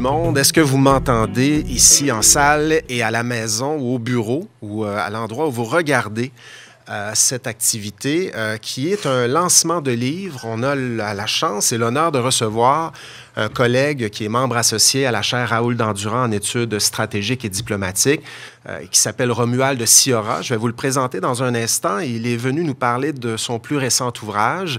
monde. Est-ce que vous m'entendez ici en salle et à la maison ou au bureau ou à l'endroit où vous regardez cette activité qui est un lancement de livre? On a la chance et l'honneur de recevoir un collègue qui est membre associé à la chaire Raoul Dandurand en études stratégiques et diplomatiques, qui s'appelle Romuald Siora. Je vais vous le présenter dans un instant. Il est venu nous parler de son plus récent ouvrage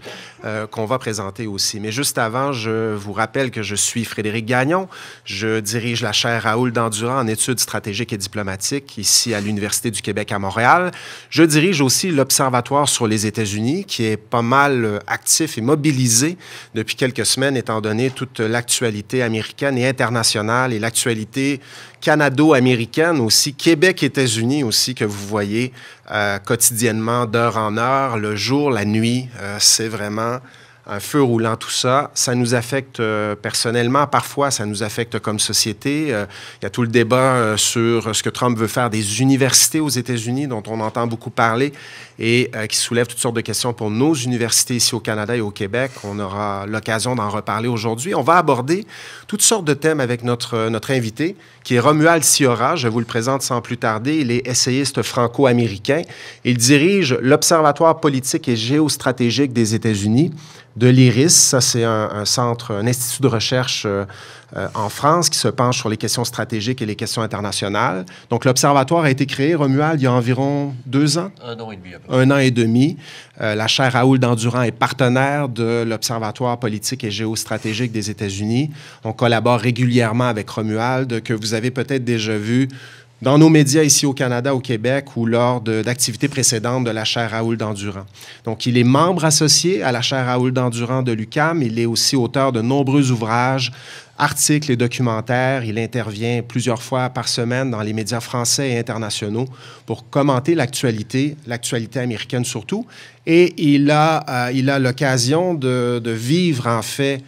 qu'on va présenter aussi. Mais juste avant, je vous rappelle que je suis Frédéric Gagnon. Je dirige la chaire Raoul Dandurand en études stratégiques et diplomatiques ici à l'Université du Québec à Montréal. Je dirige aussi l'Observatoire sur les États-Unis, qui est pas mal actif et mobilisé depuis quelques semaines, étant donné toute l'actualité américaine et internationale et l'actualité canado-américaine aussi, Québec-États-Unis aussi, que vous voyez quotidiennement, d'heure en heure, le jour, la nuit. C'est vraiment un feu roulant, tout ça. Ça nous affecte personnellement, parfois ça nous affecte comme société. Il y a tout le débat sur ce que Trump veut faire des universités aux États-Unis, dont on entend beaucoup parler, et qui soulève toutes sortes de questions pour nos universités ici au Canada et au Québec. On aura l'occasion d'en reparler aujourd'hui. On va aborder toutes sortes de thèmes avec notre invité, qui est Romuald Siora. Je vous le présente sans plus tarder. Il est essayiste franco-américain. Il dirige l'Observatoire politique et géostratégique des États-Unis, de l'IRIS. Ça, c'est un centre, un institut de recherche en France qui se penche sur les questions stratégiques et les questions internationales. Donc, l'Observatoire a été créé, Romuald, il y a environ 2 ans? 1 an et demi, à peu près. 1 an et demi. La chaire Raoul Dandurand est partenaire de l'Observatoire politique et géostratégique des États-Unis. On collabore régulièrement avec Romuald, que vous avez peut-être déjà vu dans nos médias ici au Canada, au Québec, ou lors d'activités précédentes de la chaire Raoul Dandurand. Donc, il est membre associé à la chaire Raoul Dandurand de l'UQAM. Il est aussi auteur de nombreux ouvrages, articles et documentaires. Il intervient plusieurs fois par semaine dans les médias français et internationaux pour commenter l'actualité américaine surtout. Et il a l'occasion de vivre, en fait,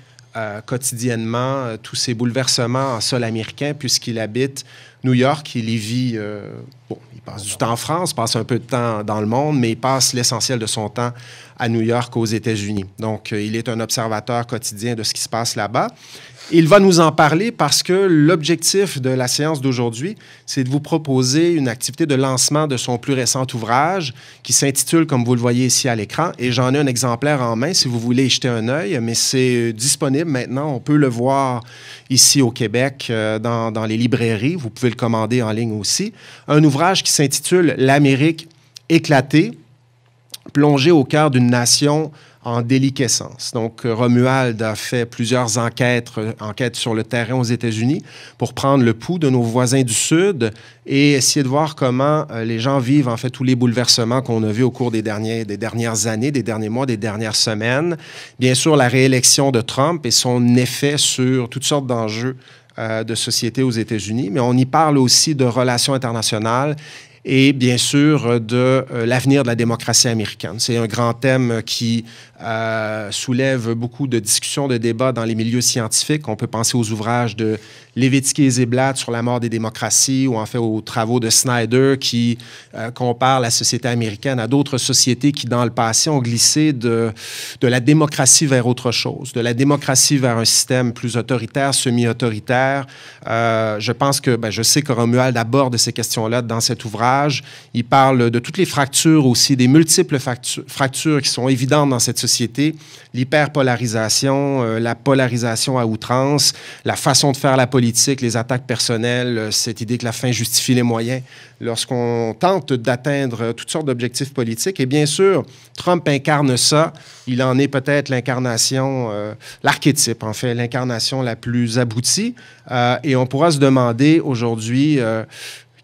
quotidiennement, tous ces bouleversements en sol américain, puisqu'il habite New York. Il y vit, il passe du temps en France, passe un peu de temps dans le monde, mais il passe l'essentiel de son temps à New York, aux États-Unis. Donc, il est un observateur quotidien de ce qui se passe là-bas. Il va nous en parler parce que l'objectif de la séance d'aujourd'hui, c'est de vous proposer une activité de lancement de son plus récent ouvrage qui s'intitule, comme vous le voyez ici à l'écran, et j'en ai un exemplaire en main si vous voulez y jeter un œil, mais c'est disponible maintenant. On peut le voir ici au Québec dans les librairies. Vous pouvez le commander en ligne aussi. Un ouvrage qui s'intitule « L'Amérique éclatée, plongée au cœur d'une nation en déliquescence ». Donc, Romuald a fait plusieurs enquêtes sur le terrain aux États-Unis pour prendre le pouls de nos voisins du Sud et essayer de voir comment les gens vivent, en fait, tous les bouleversements qu'on a vus au cours des dernières années, des derniers mois, des dernières semaines. Bien sûr, la réélection de Trump et son effet sur toutes sortes d'enjeux de société aux États-Unis, mais on y parle aussi de relations internationales et bien sûr de l'avenir de la démocratie américaine. C'est un grand thème qui soulève beaucoup de discussions, de débats dans les milieux scientifiques. On peut penser aux ouvrages de Levitsky et Ziblatt sur la mort des démocraties ou en fait aux travaux de Snyder qui comparent la société américaine à d'autres sociétés qui, dans le passé, ont glissé de la démocratie vers autre chose, de la démocratie vers un système plus autoritaire, semi-autoritaire. Je pense que, je sais que Romuald aborde ces questions-là dans cet ouvrage. Il parle de toutes les fractures aussi, des multiples fractures qui sont évidentes dans cette société, l'hyperpolarisation, la polarisation à outrance, la façon de faire la politique, les attaques personnelles, cette idée que la fin justifie les moyens lorsqu'on tente d'atteindre toutes sortes d'objectifs politiques. Et bien sûr, Trump incarne ça. Il en est peut-être l'incarnation, l'archétype, en fait, l'incarnation la plus aboutie. Et on pourra se demander aujourd'hui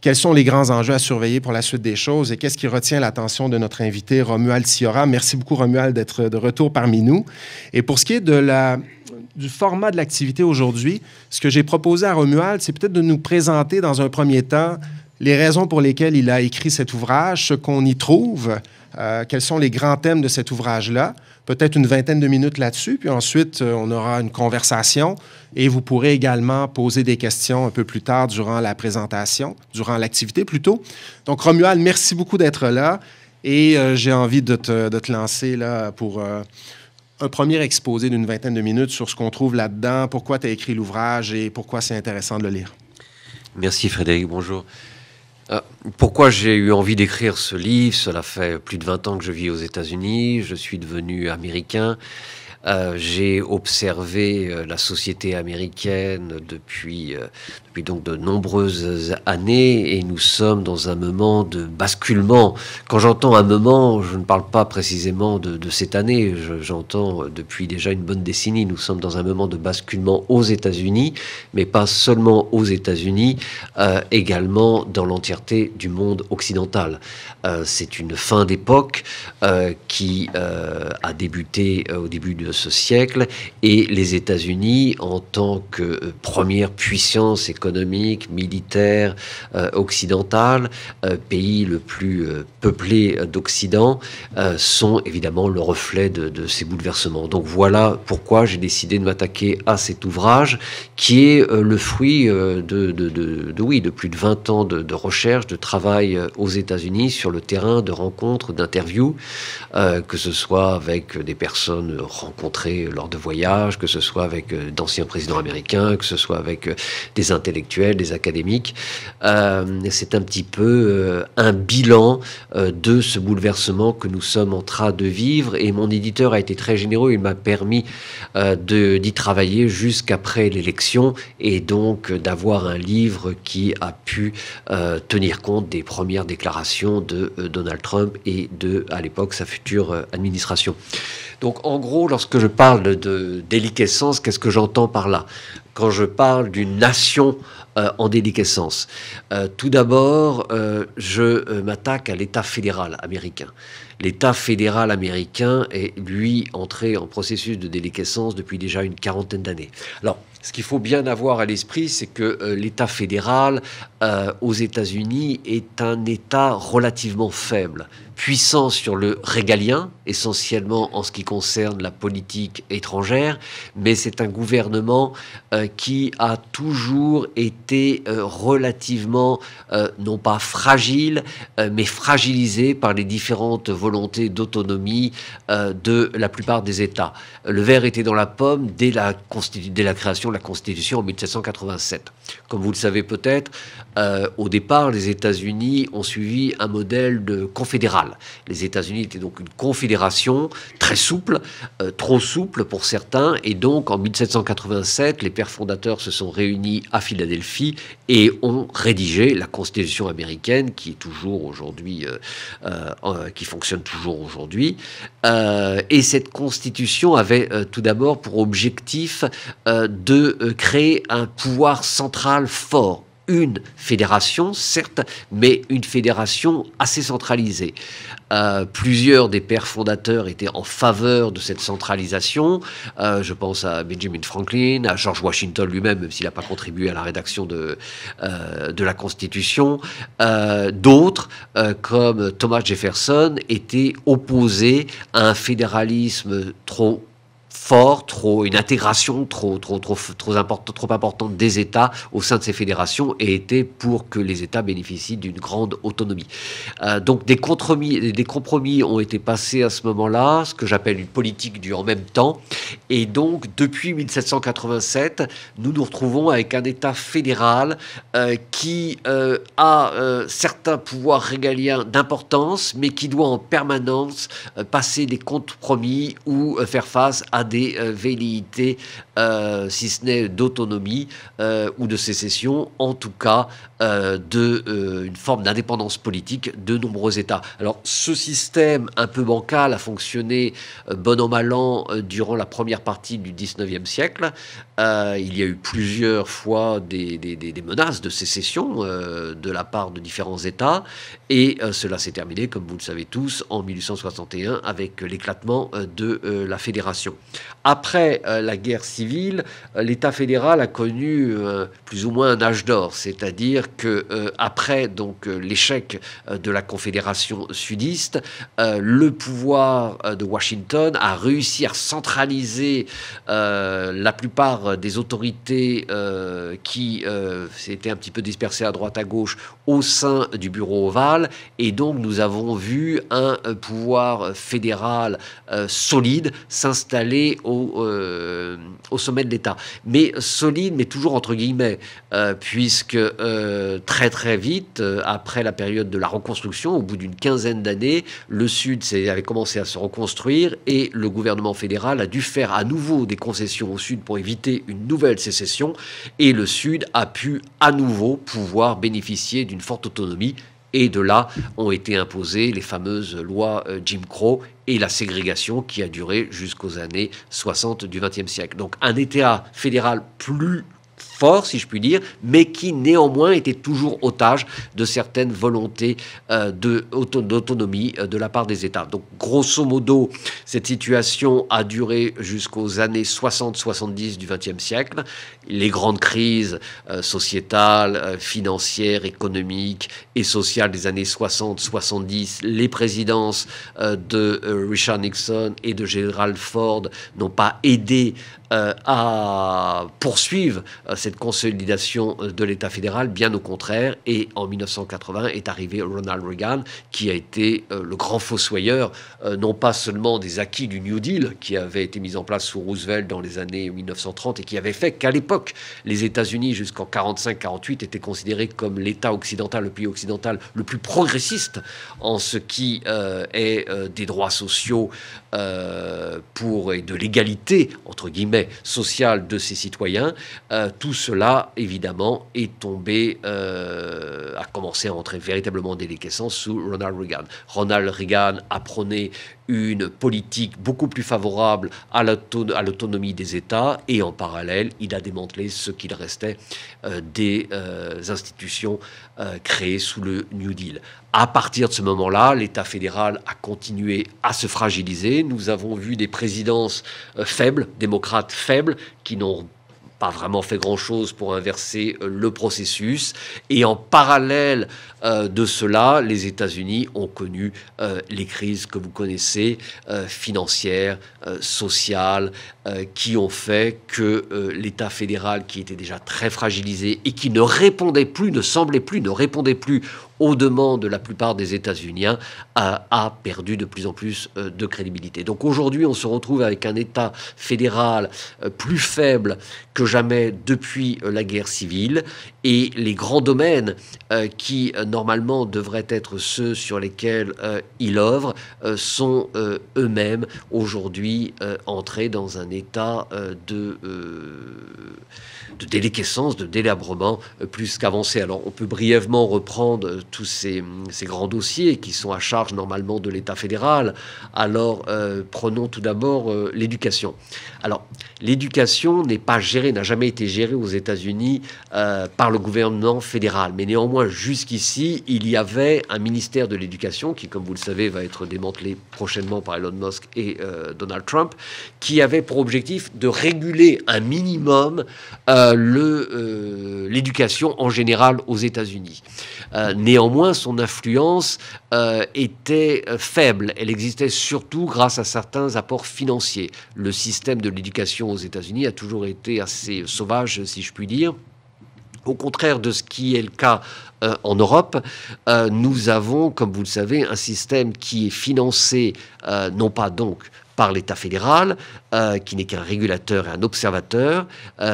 quels sont les grands enjeux à surveiller pour la suite des choses et qu'est-ce qui retient l'attention de notre invité, Romuald Siora. Merci beaucoup, Romuald, d'être de retour parmi nous. Et pour ce qui est du format de l'activité aujourd'hui, ce que j'ai proposé à Romuald, c'est peut-être de nous présenter dans un premier temps les raisons pour lesquelles il a écrit cet ouvrage, ce qu'on y trouve, quels sont les grands thèmes de cet ouvrage-là, peut-être une vingtaine de minutes là-dessus, puis ensuite, on aura une conversation et vous pourrez également poser des questions un peu plus tard durant la présentation, durant l'activité plutôt. Donc, Romuald, merci beaucoup d'être là et j'ai envie de te lancer là pour un premier exposé d'une vingtaine de minutes sur ce qu'on trouve là-dedans, pourquoi tu as écrit l'ouvrage et pourquoi c'est intéressant de le lire. Merci Frédéric, bonjour. Pourquoi j'ai eu envie d'écrire ce livre? Cela fait plus de 20 ans que je vis aux États-Unis, je suis devenu américain. J'ai observé la société américaine depuis donc de nombreuses années et nous sommes dans un moment de basculement. Quand j'entends un moment, je ne parle pas précisément de cette année, j'entends depuis déjà une bonne décennie. Nous sommes dans un moment de basculement aux États-Unis, mais pas seulement aux États-Unis, également dans l'entièreté du monde occidental. C'est une fin d'époque qui a débuté au début de ce siècle et les États-Unis, en tant que première puissance économique, militaire, occidentale, pays le plus peuplé d'Occident, sont évidemment le reflet de ces bouleversements. Donc voilà pourquoi j'ai décidé de m'attaquer à cet ouvrage qui est le fruit de plus de 20 ans de recherche, de travail aux États-Unis sur le terrain, de rencontres, d'interviews, que ce soit avec des personnes rencontrées lors de voyages, que ce soit avec d'anciens présidents américains, que ce soit avec des intellectuels, des académiques. C'est un petit peu un bilan de ce bouleversement que nous sommes en train de vivre et mon éditeur a été très généreux, il m'a permis d'y travailler jusqu'après l'élection et donc d'avoir un livre qui a pu tenir compte des premières déclarations de Donald Trump et de, à l'époque, sa future administration. Donc, en gros, lorsque je parle de déliquescence, qu'est-ce que j'entends par là? Quand je parle d'une nation en déliquescence, tout d'abord, je m'attaque à l'État fédéral américain. L'État fédéral américain est, lui, entré en processus de déliquescence depuis déjà une quarantaine d'années. Alors, ce qu'il faut bien avoir à l'esprit, c'est que l'État fédéral aux États-Unis est un État relativement faible, puissant sur le régalien, essentiellement en ce qui concerne la politique étrangère, mais c'est un gouvernement qui a toujours été relativement, non pas fragile, mais fragilisé par les différentes volontés d'autonomie de la plupart des États. Le verre était dans la pomme dès la création de la Constitution en 1787. Comme vous le savez peut-être, au départ, les États-Unis ont suivi un modèle de confédéral. Les États-Unis étaient donc une confédération très souple, trop souple pour certains, et donc en 1787, les pères fondateurs se sont réunis à Philadelphie et ont rédigé la Constitution américaine, qui est toujours aujourd'hui, qui fonctionne toujours aujourd'hui. Et cette Constitution avait tout d'abord pour objectif de créer un pouvoir central fort. Une fédération, certes, mais une fédération assez centralisée. Plusieurs des pères fondateurs étaient en faveur de cette centralisation. Je pense à Benjamin Franklin, à George Washington lui-même, même s'il n'a pas contribué à la rédaction de la Constitution. D'autres, comme Thomas Jefferson, étaient opposés à un fédéralisme trop fort, une intégration trop importante des États au sein de ces fédérations et était pour que les États bénéficient d'une grande autonomie. Donc des compromis ont été passés à ce moment-là, ce que j'appelle une politique du en même temps. Et donc depuis 1787, nous nous retrouvons avec un État fédéral qui a certains pouvoirs régaliens d'importance, mais qui doit en permanence passer des compromis ou faire face à des velléités, si ce n'est d'autonomie ou de sécession, en tout cas une forme d'indépendance politique de nombreux États. Alors ce système un peu bancal a fonctionné bon an mal an durant la première partie du 19e siècle. Il y a eu plusieurs fois des menaces de sécession de la part de différents États et cela s'est terminé, comme vous le savez tous, en 1861 avec l'éclatement de la Fédération. Après la guerre civile, l'État fédéral a connu plus ou moins un âge d'or, c'est-à-dire que après donc l'échec de la Confédération sudiste, le pouvoir de Washington a réussi à centraliser la plupart des autorités qui s'étaient un petit peu dispersées à droite à gauche au sein du bureau ovale, et donc nous avons vu un pouvoir fédéral solide s'installer au sommet de l'État. Mais solide, mais toujours entre guillemets, puisque très très vite, après la période de la reconstruction, au bout d'une quinzaine d'années, le Sud avait commencé à se reconstruire et le gouvernement fédéral a dû faire à nouveau des concessions au Sud pour éviter une nouvelle sécession, et le Sud a pu à nouveau pouvoir bénéficier d'une forte autonomie. Et de là ont été imposées les fameuses lois Jim Crow et la ségrégation qui a duré jusqu'aux années 60 du XXe siècle. Donc un État fédéral plus fort, si je puis dire, mais qui néanmoins était toujours otage de certaines volontés d'autonomie de la part des États. Donc grosso modo, cette situation a duré jusqu'aux années 60-70 du XXe siècle. Les grandes crises sociétales, financières, économiques et sociales des années 60-70, les présidences de Richard Nixon et de Gerald Ford n'ont pas aidé à poursuivre cette consolidation de l'État fédéral, bien au contraire. Et en 1980 est arrivé Ronald Reagan, qui a été le grand fossoyeur, non pas seulement des acquis du New Deal, qui avait été mis en place sous Roosevelt dans les années 1930 et qui avait fait qu'à l'époque, les États-Unis, jusqu'en 45-48, étaient considérés comme l'État occidental, le pays occidental le plus progressiste en ce qui est des droits sociaux et de l'égalité, entre guillemets, sociale de ses citoyens. Tout cela, évidemment, est tombé, a commencé à entrer véritablement en déliquescence sous Ronald Reagan. Ronald Reagan a prôné une politique beaucoup plus favorable à l'autonomie des États, et en parallèle, il a démantelé ce qu'il restait des institutions créées sous le New Deal. À partir de ce moment-là, l'État fédéral a continué à se fragiliser. Nous avons vu des présidences faibles, démocrates faibles, qui n'ont pas vraiment fait grand-chose pour inverser le processus. Et en parallèle de cela, les États-Unis ont connu les crises que vous connaissez, financières, sociales, qui ont fait que l'État fédéral, qui était déjà très fragilisé et qui ne répondait plus, ne répondait plus aux demandes de la plupart des États-Unis, a perdu de plus en plus de crédibilité. Donc aujourd'hui, on se retrouve avec un État fédéral plus faible que jamais depuis la guerre civile, et les grands domaines qui normalement devraient être ceux sur lesquels il œuvre sont eux-mêmes aujourd'hui entrés dans un état de déliquescence, de délabrement plus qu'avancé. Alors on peut brièvement reprendre tous ces grands dossiers qui sont à charge normalement de l'État fédéral. Alors prenons tout d'abord l'éducation. Alors l'éducation n'a jamais été gérée aux États-Unis par le gouvernement fédéral, mais néanmoins jusqu'ici il y avait un ministère de l'éducation qui, comme vous le savez, va être démantelé prochainement par Elon Musk et Donald Trump, qui avait pour objectif de réguler un minimum l'éducation en général aux États-Unis. Néanmoins, son influence était faible. Elle existait surtout grâce à certains apports financiers. Le système de l'éducation aux États-Unis a toujours été assez sauvage, si je puis dire. Au contraire de ce qui est le cas en Europe, nous avons, comme vous le savez, un système qui est financé, non pas donc par l'État fédéral, qui n'est qu'un régulateur et un observateur,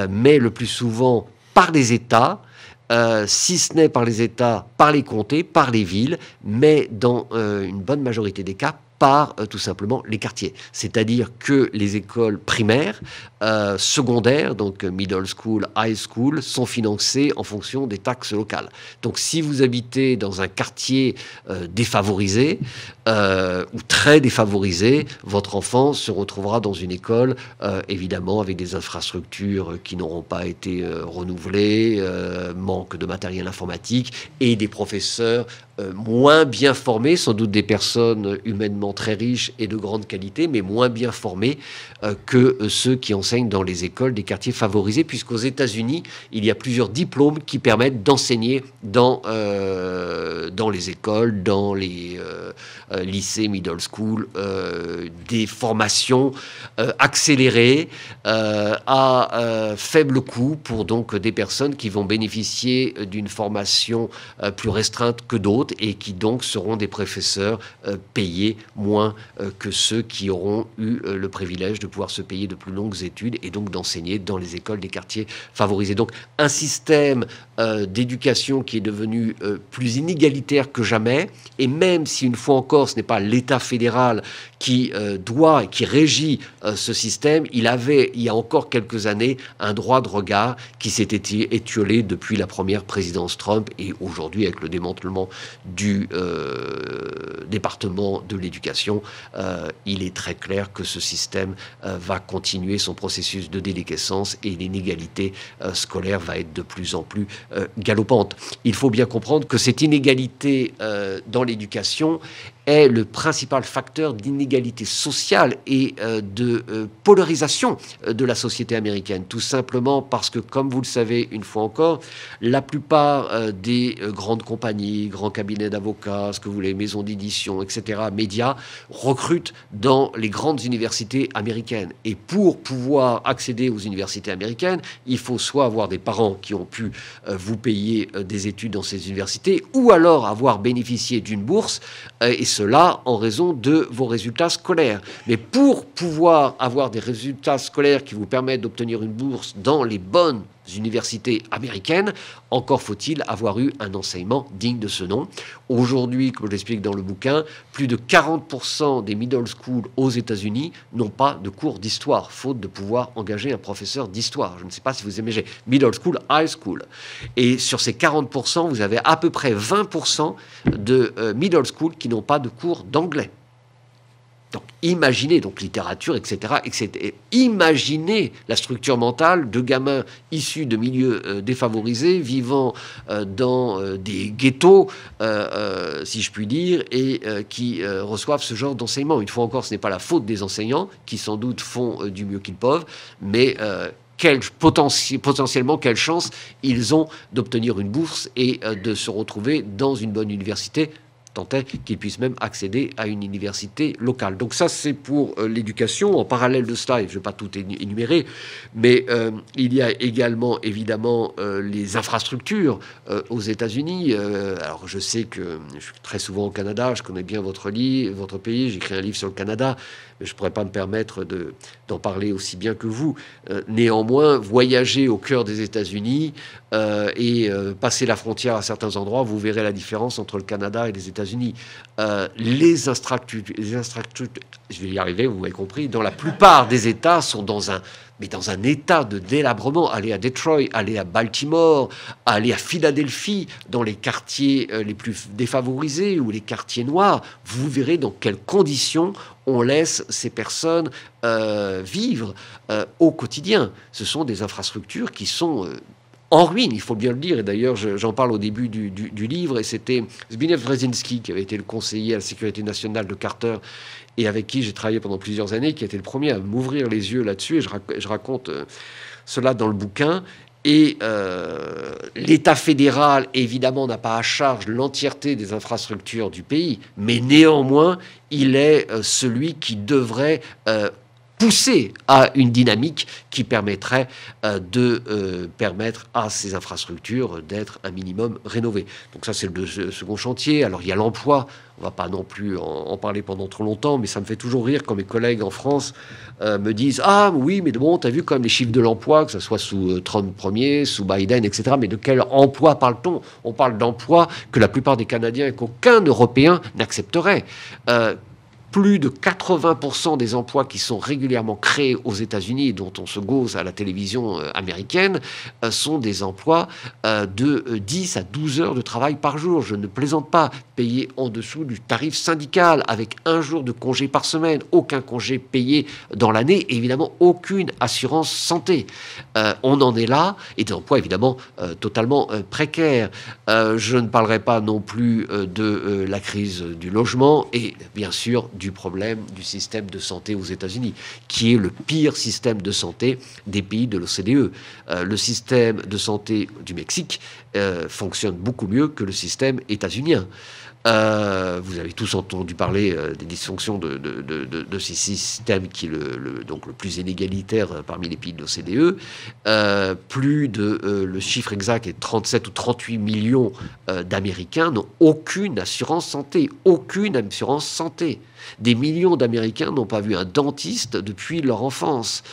mais le plus souvent par les États, si ce n'est par les États, par les comtés, par les villes, mais dans une bonne majorité des cas, par tout simplement les quartiers. C'est-à-dire que les écoles primaires, secondaires, donc middle school, high school, sont financées en fonction des taxes locales. Donc si vous habitez dans un quartier défavorisé, ou très défavorisée, votre enfant se retrouvera dans une école, évidemment, avec des infrastructures qui n'auront pas été renouvelées, manque de matériel informatique et des professeurs moins bien formés, sans doute des personnes humainement très riches et de grande qualité, mais moins bien formés que ceux qui enseignent dans les écoles des quartiers favorisés, puisqu'aux États-Unis, il y a plusieurs diplômes qui permettent d'enseigner dans les écoles, dans les lycées, middle school, des formations accélérées à faible coût pour donc des personnes qui vont bénéficier d'une formation plus restreinte que d'autres et qui donc seront des professeurs payés moins que ceux qui auront eu le privilège de pouvoir se payer de plus longues études et donc d'enseigner dans les écoles des quartiers favorisés. Donc un système d'éducation qui est devenu plus inégalitaire que jamais, et même si une fois encore ce n'est pas l'État fédéral qui doit et qui régit ce système, il y a encore quelques années un droit de regard qui s'est étiolé depuis la première présidence Trump, et aujourd'hui avec le démantèlement du département de l'éducation, il est très clair que ce système va continuer son processus de déliquescence et l'inégalité scolaire va être de plus en plus galopante. Il faut bien comprendre que cette inégalité dans l'éducation est le principal facteur d'inégalité sociale et de polarisation de la société américaine. Tout simplement parce que, comme vous le savez, une fois encore, la plupart des grandes compagnies, grands cabinets d'avocats, ce que vous voulez, maisons d'édition, etc., médias, recrutent dans les grandes universités américaines. Et pour pouvoir accéder aux universités américaines, il faut soit avoir des parents qui ont pu vous payer des études dans ces universités, ou alors avoir bénéficié d'une bourse, et cela en raison de vos résultats scolaires. Mais pour pouvoir avoir des résultats scolaires qui vous permettent d'obtenir une bourse dans les bonnes universités américaines, encore faut-il avoir eu un enseignement digne de ce nom. Aujourd'hui, comme je l'explique dans le bouquin, plus de 40% des middle school aux États-Unis n'ont pas de cours d'histoire, faute de pouvoir engager un professeur d'histoire. Je ne sais pas si vous aimez middle school, high school. Et sur ces 40%, vous avez à peu près 20% de middle school qui n'ont pas de cours d'anglais. Donc, imaginez, donc littérature, etc., etc. Imaginez la structure mentale de gamins issus de milieux défavorisés, vivant dans des ghettos, si je puis dire, et qui reçoivent ce genre d'enseignement. Une fois encore, ce n'est pas la faute des enseignants, qui sans doute font du mieux qu'ils peuvent, mais potentiellement, quelle chance ils ont d'obtenir une bourse et de se retrouver dans une bonne université, tant est qu'ils puissent même accéder à une université locale. Donc ça, c'est pour l'éducation. En parallèle de cela, et je ne vais pas tout énumérer, mais il y a également, évidemment, les infrastructures aux États-Unis. Alors, je sais que je suis très souvent au Canada, je connais bien votre pays, j'écris un livre sur le Canada, mais je ne pourrais pas me permettre d'en parler aussi bien que vous. Néanmoins, voyager au cœur des États-Unis et passer la frontière à certains endroits, vous verrez la différence entre le Canada et les États-Unis. Les infrastructures, je vais y arriver, vous m'avez compris, dans la plupart des États sont dans un état de délabrement. Allez à Detroit, allez à Baltimore, allez à Philadelphie, dans les quartiers les plus défavorisés ou les quartiers noirs, vous verrez dans quelles conditions on laisse ces personnes vivre au quotidien. Ce sont des infrastructures qui sont en ruine, il faut bien le dire. Et d'ailleurs, j'en parle au début du livre, et c'était Zbigniew Brzezinski, qui avait été le conseiller à la sécurité nationale de Carter, et avec qui j'ai travaillé pendant plusieurs années, qui a été le premier à m'ouvrir les yeux là-dessus, et je raconte cela dans le bouquin. Et l'État fédéral, évidemment, n'a pas à charge l'entièreté des infrastructures du pays, mais néanmoins, il est celui qui devrait pousser à une dynamique qui permettrait de permettre à ces infrastructures d'être un minimum rénovées. Donc ça, c'est le second chantier. Alors, il y a l'emploi. On ne va pas non plus en parler pendant trop longtemps, mais ça me fait toujours rire quand mes collègues en France me disent « Ah oui, mais bon, tu as vu quand même les chiffres de l'emploi, que ce soit sous Trump Ier, sous Biden, etc. Mais de quel emploi parle-t-on ? On parle d'emploi que la plupart des Canadiens et qu'aucun Européen n'accepterait. Plus de 80% des emplois qui sont régulièrement créés aux États-Unis et dont on se gauze à la télévision américaine sont des emplois de 10 à 12 heures de travail par jour. Je ne plaisante pas, payés en dessous du tarif syndical, avec un jour de congé par semaine, aucun congé payé dans l'année, et évidemment aucune assurance santé. On en est là, et des emplois évidemment totalement précaires. Je ne parlerai pas non plus de la crise du logement et bien sûr du problème du système de santé aux États-Unis, qui est le pire système de santé des pays de l'OCDE. Le système de santé du Mexique fonctionne beaucoup mieux que le système états-unien. Vous avez tous entendu parler des dysfonctions de ces systèmes qui est donc le plus inégalitaire parmi les pays de l'OCDE. Le chiffre exact est 37 ou 38 millions d'Américains n'ont aucune assurance santé. Aucune assurance santé. Des millions d'Américains n'ont pas vu un dentiste depuis leur enfance.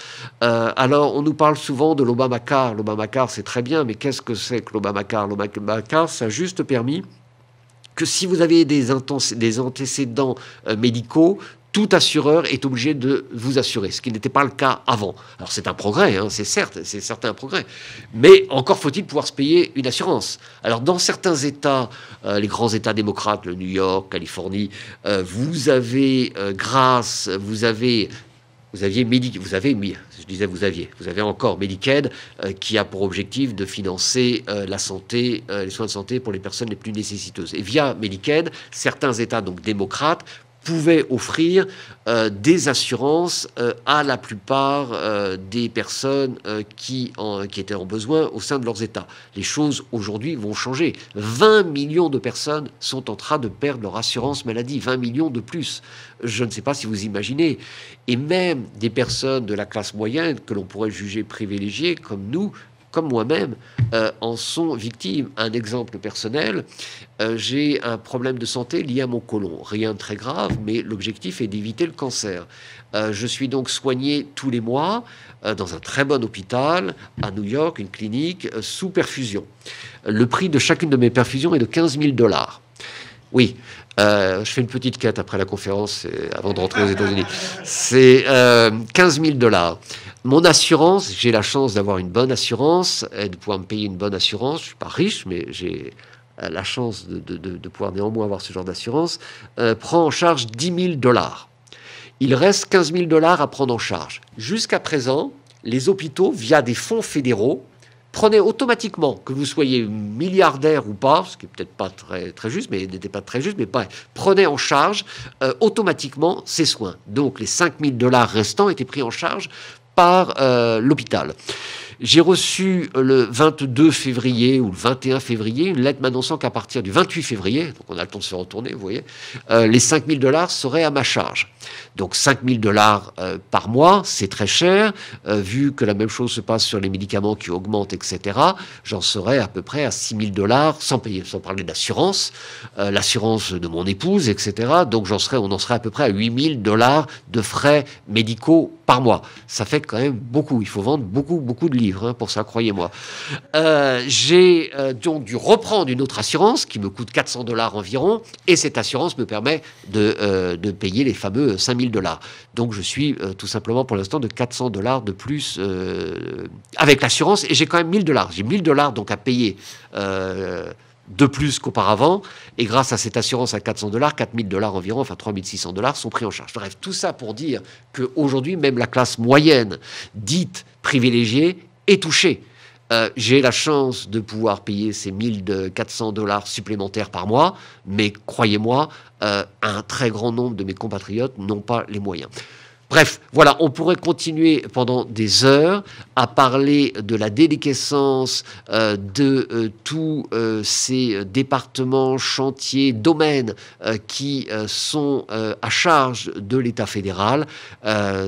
Alors, on nous parle souvent de l'Obamacare. L'Obamacare, c'est très bien, mais qu'est-ce que c'est que l'Obamacare? L'Obamacare, ça a juste permis que si vous avez des antécédents médicaux, tout assureur est obligé de vous assurer, ce qui n'était pas le cas avant. Alors c'est un progrès, hein, c'est certain un progrès, mais encore faut-il pouvoir se payer une assurance. Alors dans certains États, les grands États démocrates, le New York, Californie, vous avez encore Medicaid qui a pour objectif de financer la santé, les soins de santé pour les personnes les plus nécessiteuses. Et via Medicaid, certains États donc démocrates pouvaient offrir des assurances à la plupart des personnes qui étaient en besoin au sein de leurs États. Les choses aujourd'hui vont changer. 20 millions de personnes sont en train de perdre leur assurance maladie, 20 millions de plus. Je ne sais pas si vous imaginez. Et même des personnes de la classe moyenne que l'on pourrait juger privilégiées, comme nous, comme moi-même, en sont victimes. Un exemple personnel, j'ai un problème de santé lié à mon côlon. Rien de très grave, mais l'objectif est d'éviter le cancer. Je suis donc soigné tous les mois dans un très bon hôpital à New York, une clinique sous perfusion. Le prix de chacune de mes perfusions est de 15 000 $. Oui, je fais une petite quête après la conférence avant de rentrer aux États-Unis. C'est 15 000 $. Mon assurance, j'ai la chance d'avoir une bonne assurance et de pouvoir me payer une bonne assurance. Je ne suis pas riche, mais j'ai la chance de pouvoir néanmoins avoir ce genre d'assurance. Prend en charge 10 000 $. Il reste 15 000 $ à prendre en charge. Jusqu'à présent, les hôpitaux, via des fonds fédéraux, prenaient automatiquement, que vous soyez milliardaire ou pas, ce qui n'est peut-être pas très juste, mais n'était pas très juste, mais prenaient en charge automatiquement ces soins. Donc les 5 000 $ restants étaient pris en charge par l'hôpital. J'ai reçu le 22 février ou le 21 février une lettre m'annonçant qu'à partir du 28 février, donc on a le temps de se retourner, vous voyez, les 5 000 $ seraient à ma charge. Donc 5 000 $ par mois, c'est très cher, vu que la même chose se passe sur les médicaments qui augmentent, etc. J'en serais à peu près à 6 000 $ sans payer, sans parler d'assurance, l'assurance de mon épouse, etc. Donc on en serait à peu près à 8 000 $ de frais médicaux par mois. Ça fait quand même beaucoup. Il faut vendre beaucoup de livres pour ça, croyez-moi. J'ai donc dû reprendre une autre assurance qui me coûte 400 $ environ, et cette assurance me permet de payer les fameux 5 000 $. Donc je suis tout simplement pour l'instant de 400 $ de plus avec l'assurance, et j'ai quand même 1 000 $. J'ai 1 000 $ donc à payer de plus qu'auparavant, et grâce à cette assurance à 400 $, 4 000 $ environ, enfin 3 600 $ sont pris en charge. Bref, tout ça pour dire qu'aujourd'hui, même la classe moyenne, dite privilégiée, est touchée. J'ai la chance de pouvoir payer ces 1 400 $ supplémentaires par mois, mais croyez-moi, un très grand nombre de mes compatriotes n'ont pas les moyens. Bref, voilà, on pourrait continuer pendant des heures à parler de la déliquescence de tous ces départements, chantiers, domaines qui sont à charge de l'État fédéral.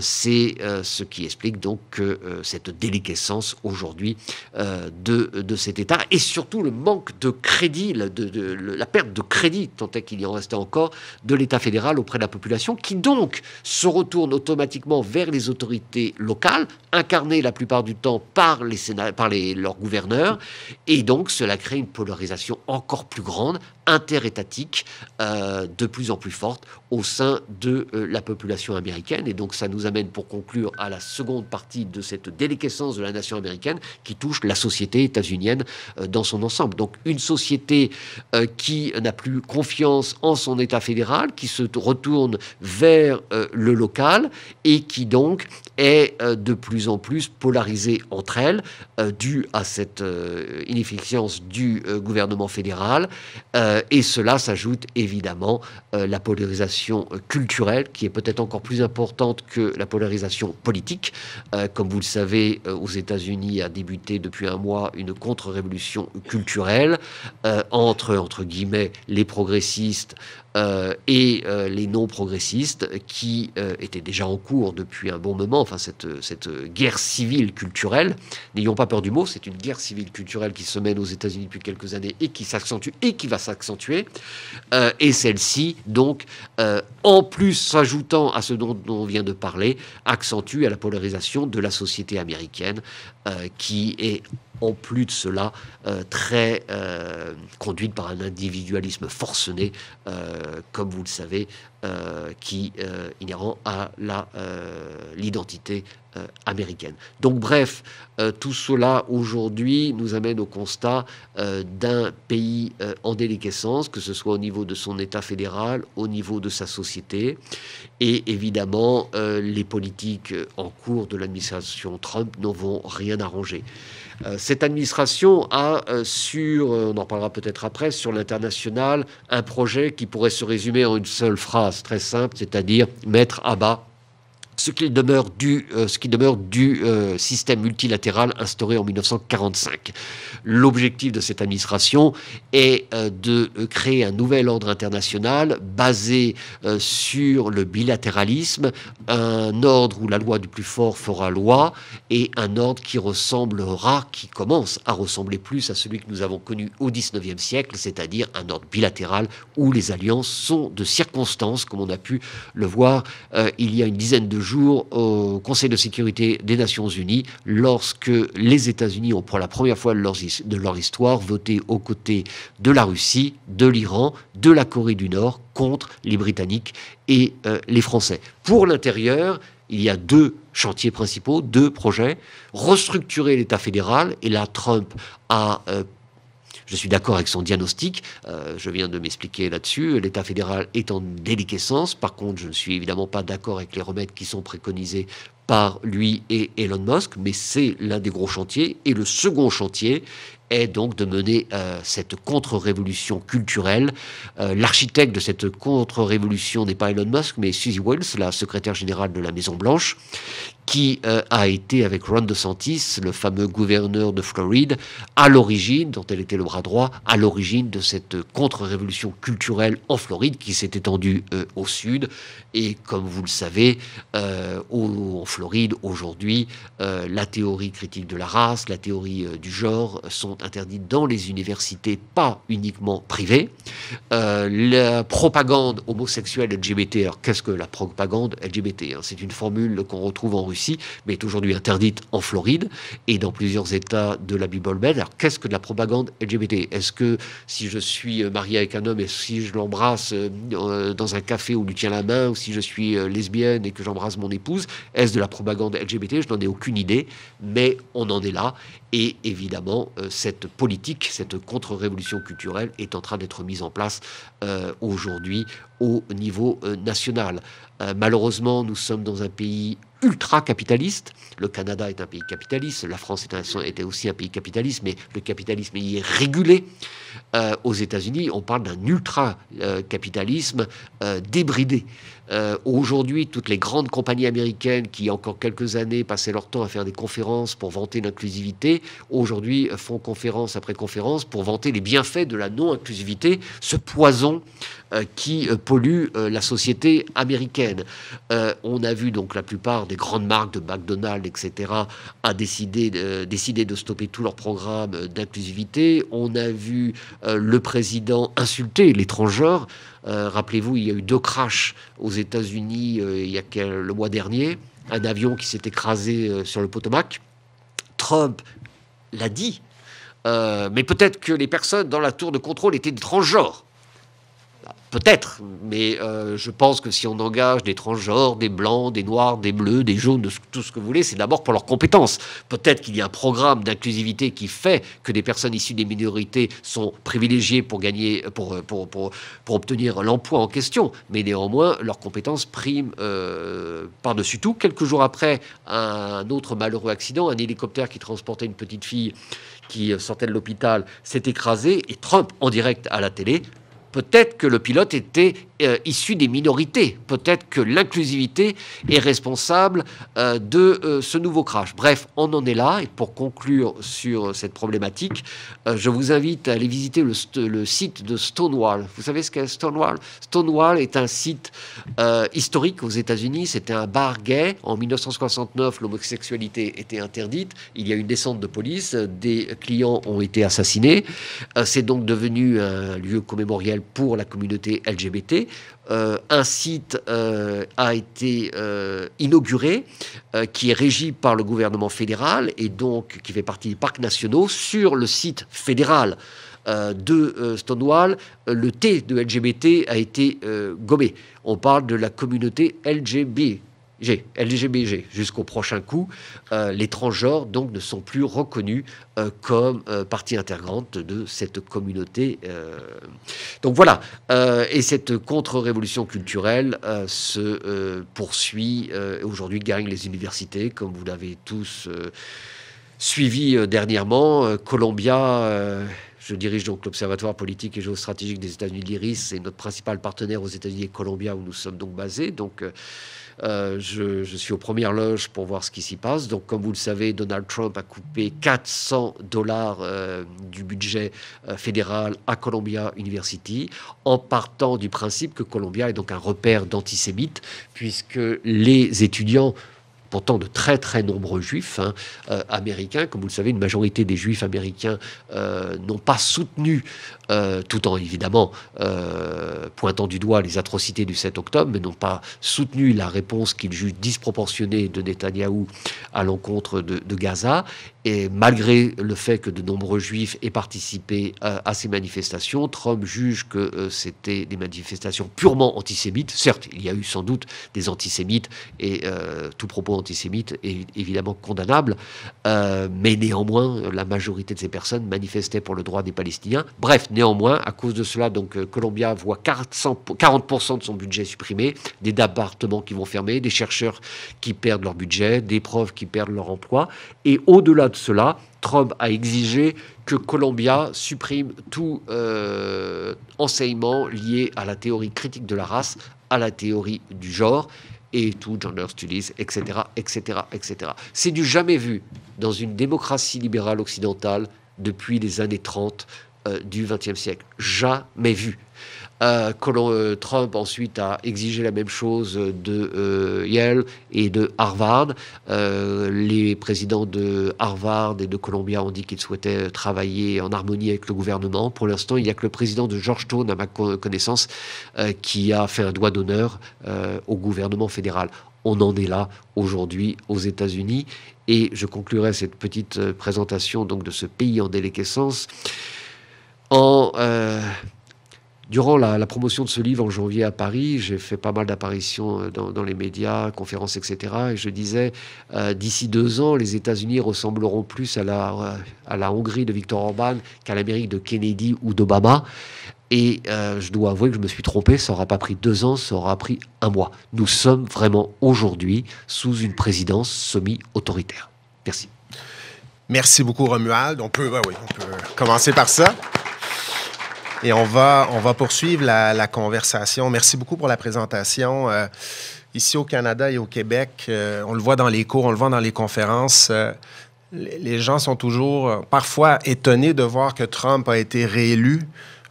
C'est ce qui explique donc cette déliquescence aujourd'hui de cet État, et surtout le manque de crédit, la perte de crédit, tant est qu'il y en restait encore, de l'État fédéral auprès de la population, qui donc se retourne automatiquement vers les autorités locales, incarnées la plupart du temps par leurs gouverneurs, et donc cela crée une polarisation encore plus grande, interétatique de plus en plus forte au sein de la population américaine. Et donc ça nous amène, pour conclure, à la seconde partie de cette déliquescence de la nation américaine qui touche la société états-unienne dans son ensemble. Donc une société qui n'a plus confiance en son État fédéral, qui se retourne vers le local et qui donc est de plus en plus polarisée entre elles, due à cette inefficience du gouvernement fédéral. Et cela s'ajoute évidemment la polarisation culturelle, qui est peut-être encore plus importante que la polarisation politique. Comme vous le savez, aux États-Unis a débuté depuis un mois une contre-révolution culturelle entre guillemets, les progressistes et les non-progressistes qui étaient déjà en cours depuis un bon moment. Enfin, cette guerre civile culturelle, n'ayons pas peur du mot, c'est une guerre civile culturelle qui se mène aux États-Unis depuis quelques années et qui s'accentue et qui va s'accentuer. Et celle-ci, donc, en plus s'ajoutant à ce dont on vient de parler, accentue à la polarisation de la société américaine qui est en plus de cela, très conduite par un individualisme forcené, comme vous le savez, qui est inhérent à l'identité américaine. Donc bref, tout cela aujourd'hui nous amène au constat d'un pays en déliquescence, que ce soit au niveau de son État fédéral, au niveau de sa société, et évidemment les politiques en cours de l'administration Trump n'en vont rien arranger. Cette administration a on en parlera peut-être après, sur l'international, un projet qui pourrait se résumer en une seule phrase très simple, c'est-à-dire mettre à bas ce qui demeure du système multilatéral instauré en 1945. L'objectif de cette administration est de créer un nouvel ordre international basé sur le bilatéralisme, un ordre où la loi du plus fort fera loi, et un ordre qui commence à ressembler plus à celui que nous avons connu au XIXe siècle, c'est-à-dire un ordre bilatéral où les alliances sont de circonstance, comme on a pu le voir il y a une dizaine de jours au Conseil de sécurité des Nations Unies, lorsque les États-Unis ont pour la première fois de leur histoire voté aux côtés de la Russie, de l'Iran, de la Corée du Nord contre les Britanniques et les Français. Pour l'intérieur, il y a deux chantiers principaux, deux projets. Restructurer l'État fédéral, et là Trump a je suis d'accord avec son diagnostic, je viens de m'expliquer là-dessus, l'État fédéral est en déliquescence. Par contre, je ne suis évidemment pas d'accord avec les remèdes qui sont préconisés par lui et Elon Musk, mais c'est l'un des gros chantiers. Et le second chantier est donc de mener cette contre-révolution culturelle. L'architecte de cette contre-révolution n'est pas Elon Musk, mais Suzy Wiles, la secrétaire générale de la Maison-Blanche, qui a été avec Ron DeSantis, le fameux gouverneur de Floride, à l'origine, dont elle était le bras droit, à l'origine de cette contre-révolution culturelle en Floride, qui s'est étendue au sud. Et comme vous le savez, en Floride, aujourd'hui, la théorie critique de la race, la théorie du genre sont interdites dans les universités, pas uniquement privées. La propagande homosexuelle LGBT, alors qu'est-ce que la propagande LGBT, c'est une formule qu'on retrouve en Russie, mais est aujourd'hui interdite en Floride et dans plusieurs États de la Bible Belt. Alors qu'est-ce que de la propagande LGBT? Est-ce que si je suis marié avec un homme et si je l'embrasse dans un café où lui tient la main, ou si je suis lesbienne et que j'embrasse mon épouse, est-ce de la propagande LGBT? Je n'en ai aucune idée, mais on en est là. Et évidemment, cette politique, cette contre-révolution culturelle est en train d'être mise en place aujourd'hui au niveau national. Malheureusement, nous sommes dans un pays ultra-capitaliste. Le Canada est un pays capitaliste, la France était aussi un pays capitaliste, mais le capitalisme y est régulé. Aux États-Unis, on parle d'un ultra-capitalisme débridé. Aujourd'hui, toutes les grandes compagnies américaines qui, il y a encore quelques années, passaient leur temps à faire des conférences pour vanter l'inclusivité, aujourd'hui font conférence après conférence pour vanter les bienfaits de la non-inclusivité, ce poison qui pollue la société américaine. On a vu donc la plupart des grandes marques de McDonald's, etc., a décidé de stopper tous leurs programmes d'inclusivité. On a vu le président insulter les transgenres. Rappelez-vous, il y a eu 2 crashs aux États-Unis le mois dernier. Un avion qui s'est écrasé sur le Potomac. Trump l'a dit, mais peut-être que les personnes dans la tour de contrôle étaient des transgenres. Peut-être, mais je pense que si on engage des transgenres, des blancs, des noirs, des bleus, des jaunes, tout ce que vous voulez, c'est d'abord pour leurs compétences. Peut-être qu'il y a un programme d'inclusivité qui fait que des personnes issues des minorités sont privilégiées pour gagner, pour obtenir l'emploi en question, mais néanmoins leurs compétences priment par-dessus tout. Quelques jours après, un autre malheureux accident, un hélicoptère qui transportait une petite fille qui sortait de l'hôpital s'est écrasé, et Trump, en direct à la télé, peut-être que le pilote était issu des minorités. Peut-être que l'inclusivité est responsable de ce nouveau crash. Bref, on en est là. Et pour conclure sur cette problématique, je vous invite à aller visiter le site de Stonewall. Vous savez ce qu'est Stonewall? Stonewall est un site historique aux États-Unis. C'était un bar gay. En 1969, l'homosexualité était interdite. Il y a eu une descente de police. Des clients ont été assassinés. C'est donc devenu un lieu commémorial pour la communauté LGBT. Un site a été inauguré qui est régi par le gouvernement fédéral et donc qui fait partie des parcs nationaux. Sur le site fédéral de Stonewall, le T de LGBT a été gommé. On parle de la communauté LGBG jusqu'au prochain coup. Les transgenres donc ne sont plus reconnus comme partie intégrante de cette communauté. Donc voilà. Et cette contre-révolution culturelle se poursuit. Aujourd'hui gagne les universités, comme vous l'avez tous suivi dernièrement. Columbia. Je dirige donc l'Observatoire politique et géostratégique des États-Unis, l'IRIS, et notre principal partenaire aux États-Unis est Columbia, où nous sommes donc basés. Donc, je suis aux premières loges pour voir ce qui s'y passe. Donc, comme vous le savez, Donald Trump a coupé $400 du budget fédéral à Columbia University, en partant du principe que Columbia est donc un repère d'antisémites, puisque les étudiants, pourtant de très très nombreux juifs américains, comme vous le savez, une majorité des juifs américains n'ont pas soutenu, tout en évidemment pointant du doigt les atrocités du 7 octobre, mais n'ont pas soutenu la réponse qu'ils jugent disproportionnée de Netanyahou à l'encontre de Gaza. Et malgré le fait que de nombreux juifs aient participé à ces manifestations, Trump juge que c'était des manifestations purement antisémites. Certes, il y a eu sans doute des antisémites et tout propos antisémite est évidemment condamnable, mais néanmoins, la majorité de ces personnes manifestaient pour le droit des Palestiniens. Bref, néanmoins, à cause de cela, donc Columbia voit 40% de son budget supprimé, des départements qui vont fermer, des chercheurs qui perdent leur budget, des profs qui perdent leur emploi, et au-delà de cela, Trump a exigé que Columbia supprime tout enseignement lié à la théorie critique de la race, à la théorie du genre, et tout gender studies, etc., etc., etc. C'est du jamais vu dans une démocratie libérale occidentale depuis les années 30 du XXe siècle. Jamais vu. Trump ensuite a exigé la même chose de Yale et de Harvard. Les présidents de Harvard et de Columbia ont dit qu'ils souhaitaient travailler en harmonie avec le gouvernement. Pour l'instant, il n'y a que le président de Georgetown, à ma connaissance, qui a fait un doigt d'honneur au gouvernement fédéral. On en est là aujourd'hui aux États-Unis. Et je conclurai cette petite présentation donc, de ce pays en déliquescence durant la promotion de ce livre en janvier à Paris. J'ai fait pas mal d'apparitions dans les médias, conférences, etc. Et je disais, d'ici 2 ans, les États-Unis ressembleront plus à la Hongrie de Viktor Orban qu'à l'Amérique de Kennedy ou d'Obama. Et je dois avouer que je me suis trompé, ça n'aura pas pris 2 ans, ça aura pris 1 mois. Nous sommes vraiment aujourd'hui sous une présidence semi-autoritaire. Merci. Merci beaucoup, Romuald. On peut commencer par ça. Et on va poursuivre la conversation. Merci beaucoup pour la présentation. Ici au Canada et au Québec, on le voit dans les cours, on le voit dans les conférences. Les gens sont toujours parfois étonnés de voir que Trump a été réélu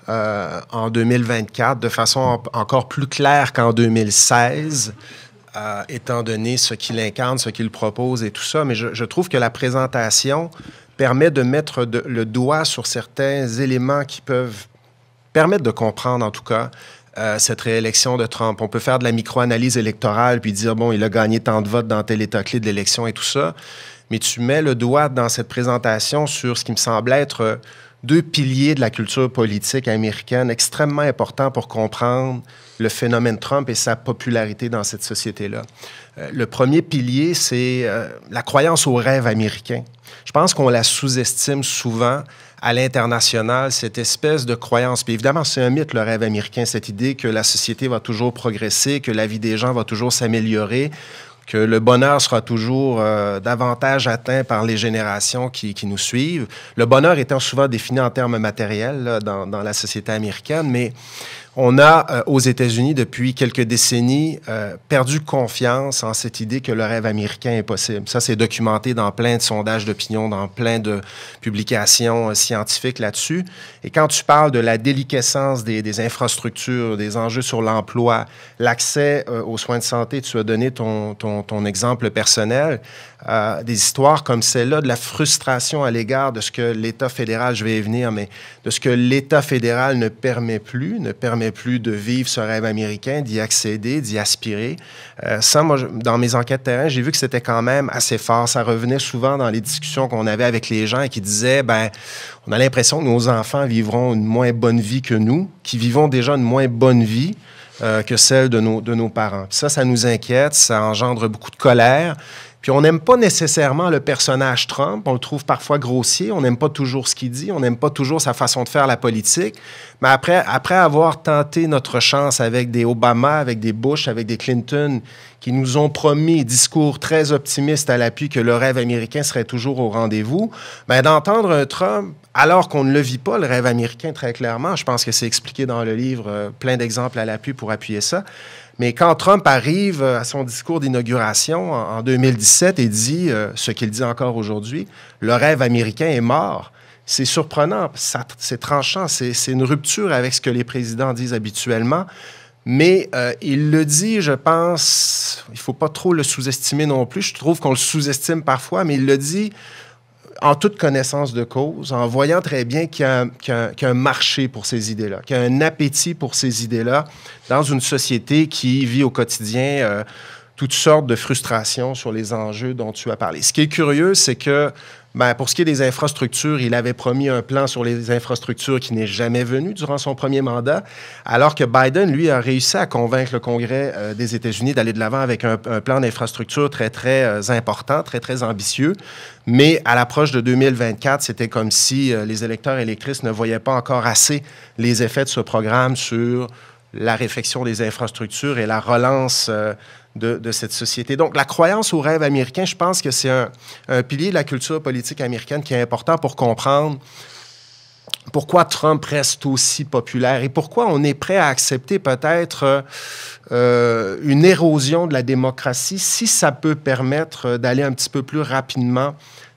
en 2024 de façon encore plus claire qu'en 2016, étant donné ce qu'il incarne, ce qu'il propose et tout ça. Mais je trouve que la présentation permet de mettre le doigt sur certains éléments qui peuvent permettre de comprendre, en tout cas, cette réélection de Trump. On peut faire de la micro-analyse électorale puis dire, bon, il a gagné tant de votes dans tel état clé de l'élection et tout ça. Mais tu mets le doigt dans cette présentation sur ce qui me semble être deux piliers de la culture politique américaine extrêmement importants pour comprendre le phénomène Trump et sa popularité dans cette société-là. Le premier pilier, c'est la croyance au rêve américain. Je pense qu'on la sous-estime souvent à l'international, cette espèce de croyance. Puis évidemment, c'est un mythe, le rêve américain, cette idée que la société va toujours progresser, que la vie des gens va toujours s'améliorer, que le bonheur sera toujours davantage atteint par les générations qui nous suivent. Le bonheur étant souvent défini en termes matériels là, dans la société américaine, mais on a, aux États-Unis, depuis quelques décennies, perdu confiance en cette idée que le rêve américain est possible. Ça, c'est documenté dans plein de sondages d'opinion, dans plein de publications scientifiques là-dessus. Et quand tu parles de la déliquescence des infrastructures, des enjeux sur l'emploi, l'accès aux soins de santé, tu as donné ton exemple personnel, des histoires comme celle-là, de la frustration à l'égard de ce que l'État fédéral, je vais y venir, mais de ce que l'État fédéral ne permet plus de vivre ce rêve américain, d'y accéder, d'y aspirer. Ça, moi, dans mes enquêtes terrain, j'ai vu que c'était quand même assez fort. Ça revenait souvent dans les discussions qu'on avait avec les gens et qui disaient, ben, on a l'impression que nos enfants vivront une moins bonne vie que nous, qui vivons déjà une moins bonne vie que celle de nos parents. Puis ça nous inquiète, ça engendre beaucoup de colère. Puis on n'aime pas nécessairement le personnage Trump, on le trouve parfois grossier, on n'aime pas toujours ce qu'il dit, on n'aime pas toujours sa façon de faire la politique. Mais après avoir tenté notre chance avec des Obama, avec des Bush, avec des Clinton, qui nous ont promis discours très optimistes à l'appui que le rêve américain serait toujours au rendez-vous, bien, d'entendre un Trump, alors qu'on ne le vit pas, le rêve américain, très clairement, je pense que c'est expliqué dans le livre, plein d'exemples à l'appui pour appuyer ça. Mais quand Trump arrive à son discours d'inauguration en 2017 et dit ce qu'il dit encore aujourd'hui, le rêve américain est mort, c'est surprenant, c'est tranchant, c'est une rupture avec ce que les présidents disent habituellement. Mais il le dit, je pense, il ne faut pas trop le sous-estimer non plus. Je trouve qu'on le sous-estime parfois, mais il le dit en toute connaissance de cause, en voyant très bien qu'il y a un marché pour ces idées-là, qu'il y a un appétit pour ces idées-là dans une société qui vit au quotidien toutes sortes de frustrations sur les enjeux dont tu as parlé. Ce qui est curieux, c'est que ben, pour ce qui est des infrastructures, il avait promis un plan sur les infrastructures qui n'est jamais venu durant son premier mandat, alors que Biden, lui, a réussi à convaincre le Congrès des États-Unis d'aller de l'avant avec un plan d'infrastructure très, très important, très, très ambitieux. Mais à l'approche de 2024, c'était comme si les électeurs et électrices ne voyaient pas encore assez les effets de ce programme sur la réfection des infrastructures et la relance de cette société. Donc, la croyance au rêve américain, je pense que c'est un pilier de la culture politique américaine qui est important pour comprendre pourquoi Trump reste aussi populaire et pourquoi on est prêt à accepter peut-être une érosion de la démocratie si ça peut permettre d'aller un petit peu plus rapidement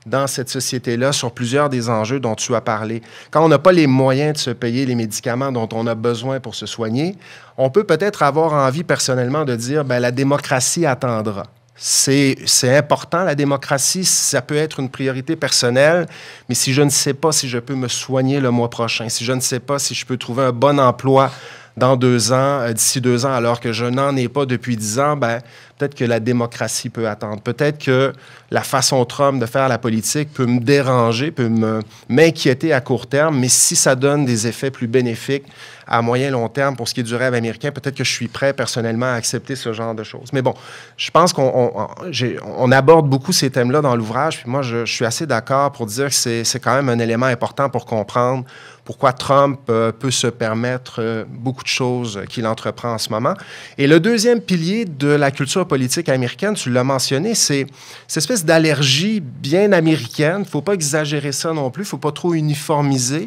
dans cette société-là sur plusieurs des enjeux dont tu as parlé. Quand on n'a pas les moyens de se payer les médicaments dont on a besoin pour se soigner, on peut peut-être avoir envie personnellement de dire, bien, la démocratie attendra. C'est important, la démocratie, ça peut être une priorité personnelle, mais si je ne sais pas si je peux me soigner le mois prochain, si je ne sais pas si je peux trouver un bon emploi dans 2 ans, d'ici 2 ans, alors que je n'en ai pas depuis 10 ans, ben, peut-être que la démocratie peut attendre. Peut-être que la façon Trump de faire la politique peut me déranger, peut m'inquiéter à court terme, mais si ça donne des effets plus bénéfiques à moyen et long terme pour ce qui est du rêve américain, peut-être que je suis prêt personnellement à accepter ce genre de choses. Mais bon, je pense qu'on aborde beaucoup ces thèmes-là dans l'ouvrage, puis moi, je suis assez d'accord pour dire que c'est quand même un élément important pour comprendre pourquoi Trump peut se permettre beaucoup de choses qu'il entreprend en ce moment. Et le deuxième pilier de la culture politique américaine, tu l'as mentionné, c'est cette espèce d'allergie bien américaine. Il ne faut pas exagérer ça non plus, il ne faut pas trop uniformiser,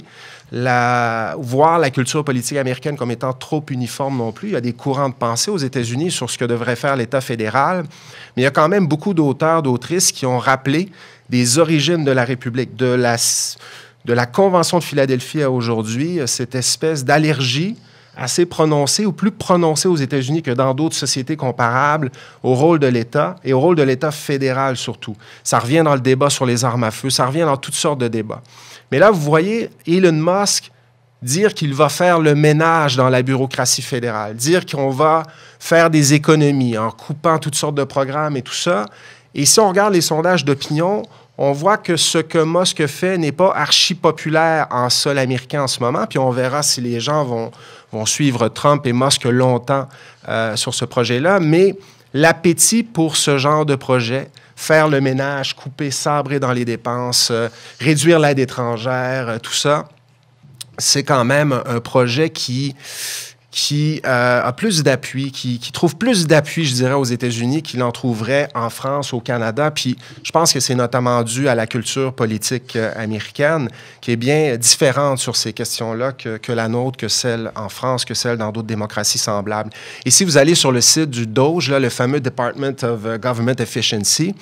voir la culture politique américaine comme étant trop uniforme non plus. Il y a des courants de pensée aux États-Unis sur ce que devrait faire l'État fédéral, mais il y a quand même beaucoup d'auteurs, d'autrices qui ont rappelé des origines de la République, de la Convention de Philadelphie à aujourd'hui, cette espèce d'allergie assez prononcée ou plus prononcée aux États-Unis que dans d'autres sociétés comparables au rôle de l'État et au rôle de l'État fédéral surtout. Ça revient dans le débat sur les armes à feu, ça revient dans toutes sortes de débats. Mais là, vous voyez Elon Musk dire qu'il va faire le ménage dans la bureaucratie fédérale, dire qu'on va faire des économies en coupant toutes sortes de programmes et tout ça. Et si on regarde les sondages d'opinion, on voit que ce que Musk fait n'est pas archi-populaire en sol américain en ce moment, puis on verra si les gens vont suivre Trump et Musk longtemps sur ce projet-là, mais l'appétit pour ce genre de projet, faire le ménage, couper, sabrer dans les dépenses, réduire l'aide étrangère, tout ça, c'est quand même un projet qui a plus d'appui, qui trouve plus d'appui, je dirais, aux États-Unis qu'il en trouverait en France, au Canada. Puis je pense que c'est notamment dû à la culture politique américaine, qui est bien différente sur ces questions-là que la nôtre, que celle en France, que celle dans d'autres démocraties semblables. Et si vous allez sur le site du DOGE, là, le fameux Department of Government Efficiency,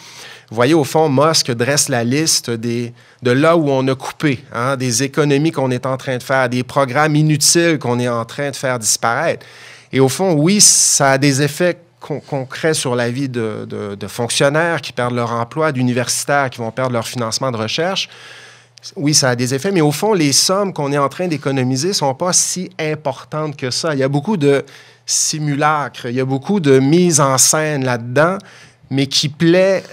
vous voyez, au fond, Musk dresse la liste de là où on a coupé, hein, des économies qu'on est en train de faire, des programmes inutiles qu'on est en train de faire disparaître. Et au fond, oui, ça a des effets concrets sur la vie de fonctionnaires qui perdent leur emploi, d'universitaires qui vont perdre leur financement de recherche. Oui, ça a des effets, mais au fond, les sommes qu'on est en train d'économiser ne sont pas si importantes que ça. Il y a beaucoup de simulacres, il y a beaucoup de mise en scène là-dedans, mais qui plaît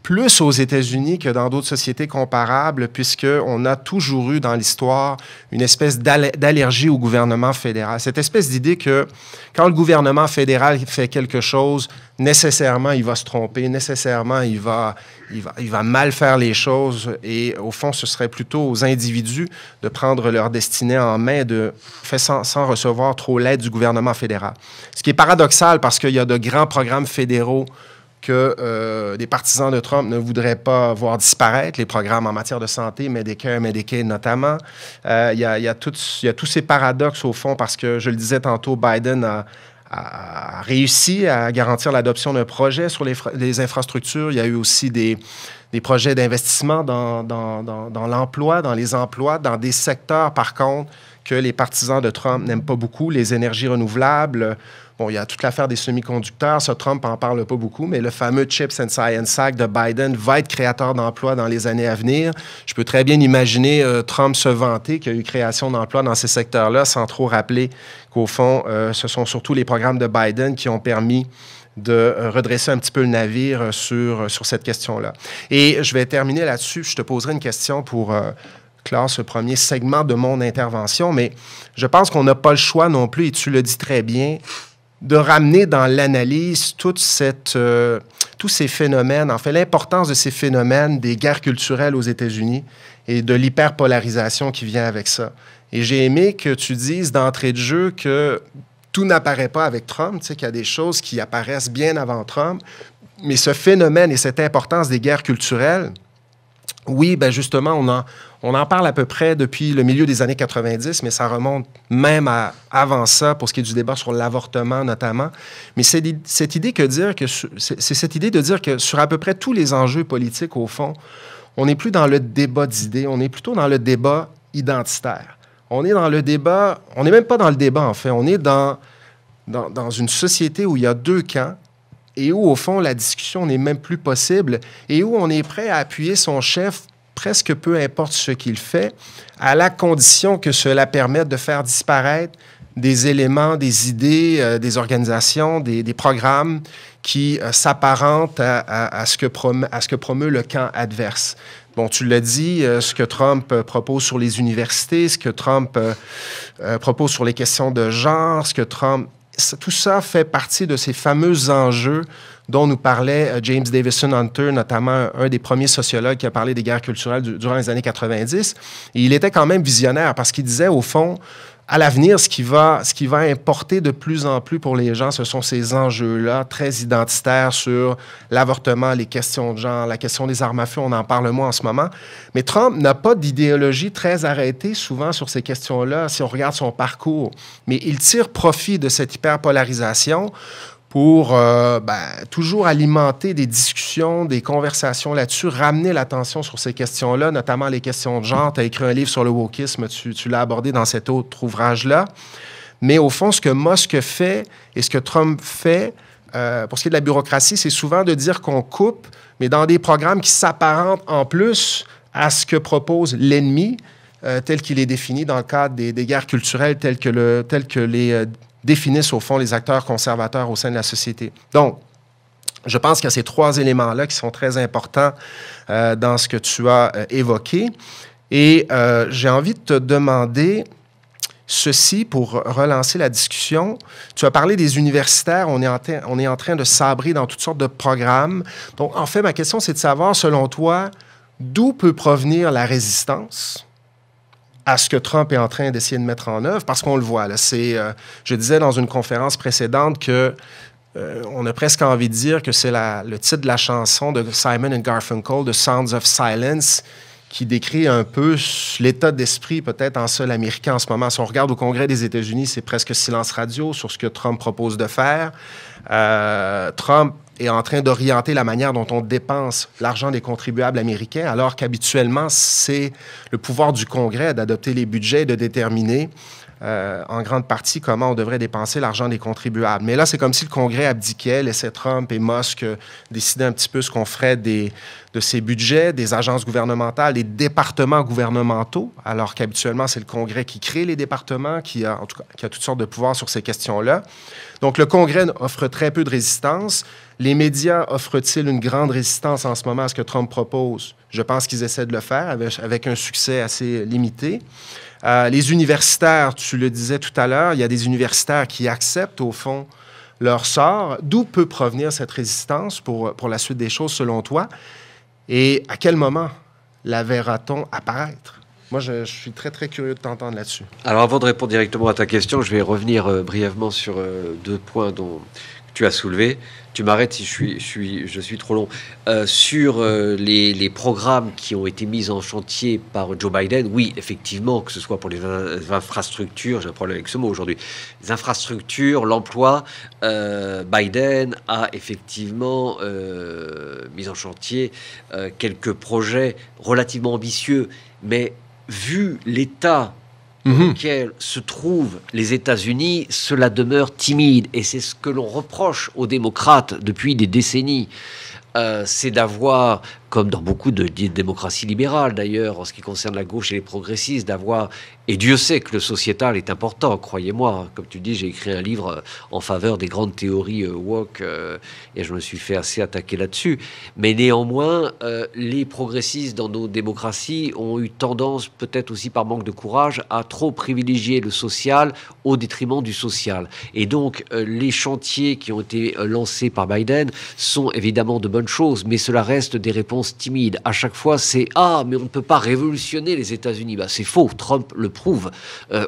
plus aux États-Unis que dans d'autres sociétés comparables, puisqu'on a toujours eu dans l'histoire une espèce d'allergie au gouvernement fédéral. Cette espèce d'idée que quand le gouvernement fédéral fait quelque chose, nécessairement, il va se tromper, nécessairement, il va mal faire les choses. Et au fond, ce serait plutôt aux individus de prendre leur destinée en main sans recevoir trop l'aide du gouvernement fédéral. Ce qui est paradoxal parce qu'il y a de grands programmes fédéraux que des partisans de Trump ne voudraient pas voir disparaître, les programmes en matière de santé, Medicare, Medicaid notamment. Il y a tous ces paradoxes au fond parce que, je le disais tantôt, Biden a réussi à garantir l'adoption d'un projet sur les infrastructures. Il y a eu aussi des projets d'investissement dans l'emploi, dans les emplois, dans des secteurs, par contre, que les partisans de Trump n'aiment pas beaucoup, les énergies renouvelables. Bon, il y a toute l'affaire des semi-conducteurs. Ça, Trump n'en parle pas beaucoup, mais le fameux Chips and Science Act de Biden va être créateur d'emplois dans les années à venir. Je peux très bien imaginer Trump se vanter qu'il y a eu création d'emplois dans ces secteurs-là, sans trop rappeler qu'au fond, ce sont surtout les programmes de Biden qui ont permis de redresser un petit peu le navire sur cette question-là. Et je vais terminer là-dessus. Je te poserai une question pour clore ce premier segment de mon intervention, mais je pense qu'on n'a pas le choix non plus, et tu le dis très bien, de ramener dans l'analyse tous ces phénomènes, en fait, l'importance de ces phénomènes des guerres culturelles aux États-Unis et de l'hyperpolarisation qui vient avec ça. Et j'ai aimé que tu dises d'entrée de jeu que tout n'apparaît pas avec Trump, tu sais, qu'il y a des choses qui apparaissent bien avant Trump, mais ce phénomène et cette importance des guerres culturelles, oui, ben justement, on en parle à peu près depuis le milieu des années 90, mais ça remonte même avant ça, pour ce qui est du débat sur l'avortement notamment. Mais c'est cette idée de dire que sur à peu près tous les enjeux politiques, au fond, on n'est plus dans le débat d'idées, on est plutôt dans le débat identitaire. On est dans le débat, on n'est même pas dans le débat, en fait, on est dans une société où il y a deux camps, et où, au fond, la discussion n'est même plus possible, et où on est prêt à appuyer son chef, presque peu importe ce qu'il fait, à la condition que cela permette de faire disparaître des éléments, des idées, des organisations, des programmes qui s'apparentent à ce que promeut le camp adverse. Bon, tu l'as dit, ce que Trump propose sur les universités, ce que Trump propose sur les questions de genre, tout ça fait partie de ces fameux enjeux dont nous parlait James Davison Hunter, notamment un des premiers sociologues qui a parlé des guerres culturelles durant les années 90. Et il était quand même visionnaire parce qu'il disait, au fond, à l'avenir, ce qui va importer de plus en plus pour les gens, ce sont ces enjeux-là très identitaires sur l'avortement, les questions de genre, la question des armes à feu, on en parle moins en ce moment. Mais Trump n'a pas d'idéologie très arrêtée souvent sur ces questions-là, si on regarde son parcours. Mais il tire profit de cette hyperpolarisation pour toujours alimenter des discussions, des conversations là-dessus, ramener l'attention sur ces questions-là, notamment les questions de genre. Tu as écrit un livre sur le wokisme, tu l'as abordé dans cet autre ouvrage-là. Mais au fond, ce que Musk fait et ce que Trump fait, pour ce qui est de la bureaucratie, c'est souvent de dire qu'on coupe, mais dans des programmes qui s'apparentent en plus à ce que propose l'ennemi, tel qu'il est défini dans le cadre des guerres culturelles, tel que les définissent, au fond, les acteurs conservateurs au sein de la société. Donc, Je pense qu'il y a ces trois éléments-là qui sont très importants dans ce que tu as évoqué. Et j'ai envie de te demander ceci pour relancer la discussion. Tu as parlé des universitaires. On est en train de sabrer dans toutes sortes de programmes. Donc, en fait, ma question, c'est de savoir, selon toi, d'où peut provenir la résistance à ce que Trump est en train d'essayer de mettre en œuvre? Parce qu'on le voit, là, je disais dans une conférence précédente que on a presque envie de dire que c'est le titre de la chanson de Simon & Garfunkel, The Sounds of Silence, qui décrit un peu l'état d'esprit peut-être en sol américain en ce moment. Si on regarde au Congrès des États-Unis, c'est presque silence radio sur ce que Trump propose de faire. Trump est en train d'orienter la manière dont on dépense l'argent des contribuables américains, alors qu'habituellement, c'est le pouvoir du Congrès d'adopter les budgets et de déterminer en grande partie comment on devrait dépenser l'argent des contribuables. Mais là, c'est comme si le Congrès abdiquait, laissait Trump et Musk décider un petit peu ce qu'on ferait de ces budgets, des agences gouvernementales, des départements gouvernementaux, alors qu'habituellement, c'est le Congrès qui crée les départements, qui a toutes sortes de pouvoirs sur ces questions-là. Donc, le Congrès offre très peu de résistance. Les médias offrent-ils une grande résistance en ce moment à ce que Trump propose? Je pense qu'ils essaient de le faire avec un succès assez limité. Les universitaires, tu le disais tout à l'heure, il y a des universitaires qui acceptent, au fond, leur sort. D'où peut provenir cette résistance pour la suite des choses, selon toi? Et à quel moment la verra-t-on apparaître? Moi, je suis très, très curieux de t'entendre là-dessus. Alors, avant de répondre directement à ta question, je vais revenir brièvement sur deux points dont tu as soulevé. Tu m'arrêtes si je suis trop long. Sur les programmes qui ont été mis en chantier par Joe Biden, oui, effectivement, que ce soit pour les infrastructures, j'ai un problème avec ce mot aujourd'hui, les infrastructures, l'emploi, Biden a effectivement mis en chantier quelques projets relativement ambitieux, mais vu l'état dans lequel se trouvent les États-Unis, cela demeure timide. Et c'est ce que l'on reproche aux démocrates depuis des décennies. C'est d'avoir, comme dans beaucoup de démocraties libérales d'ailleurs, en ce qui concerne la gauche et les progressistes, d'avoir, et Dieu sait que le sociétal est important, croyez-moi, comme tu dis, j'ai écrit un livre en faveur des grandes théories woke, et je me suis fait assez attaquer là-dessus, mais néanmoins, les progressistes dans nos démocraties ont eu tendance, peut-être aussi par manque de courage, à trop privilégier le social au détriment du social. Et donc, les chantiers qui ont été lancés par Biden sont évidemment de bonnes choses, mais cela reste des réponses timides. À chaque fois, c'est « Ah, mais on ne peut pas révolutionner les États-Unis ». Bah, c'est faux, Trump le prouve.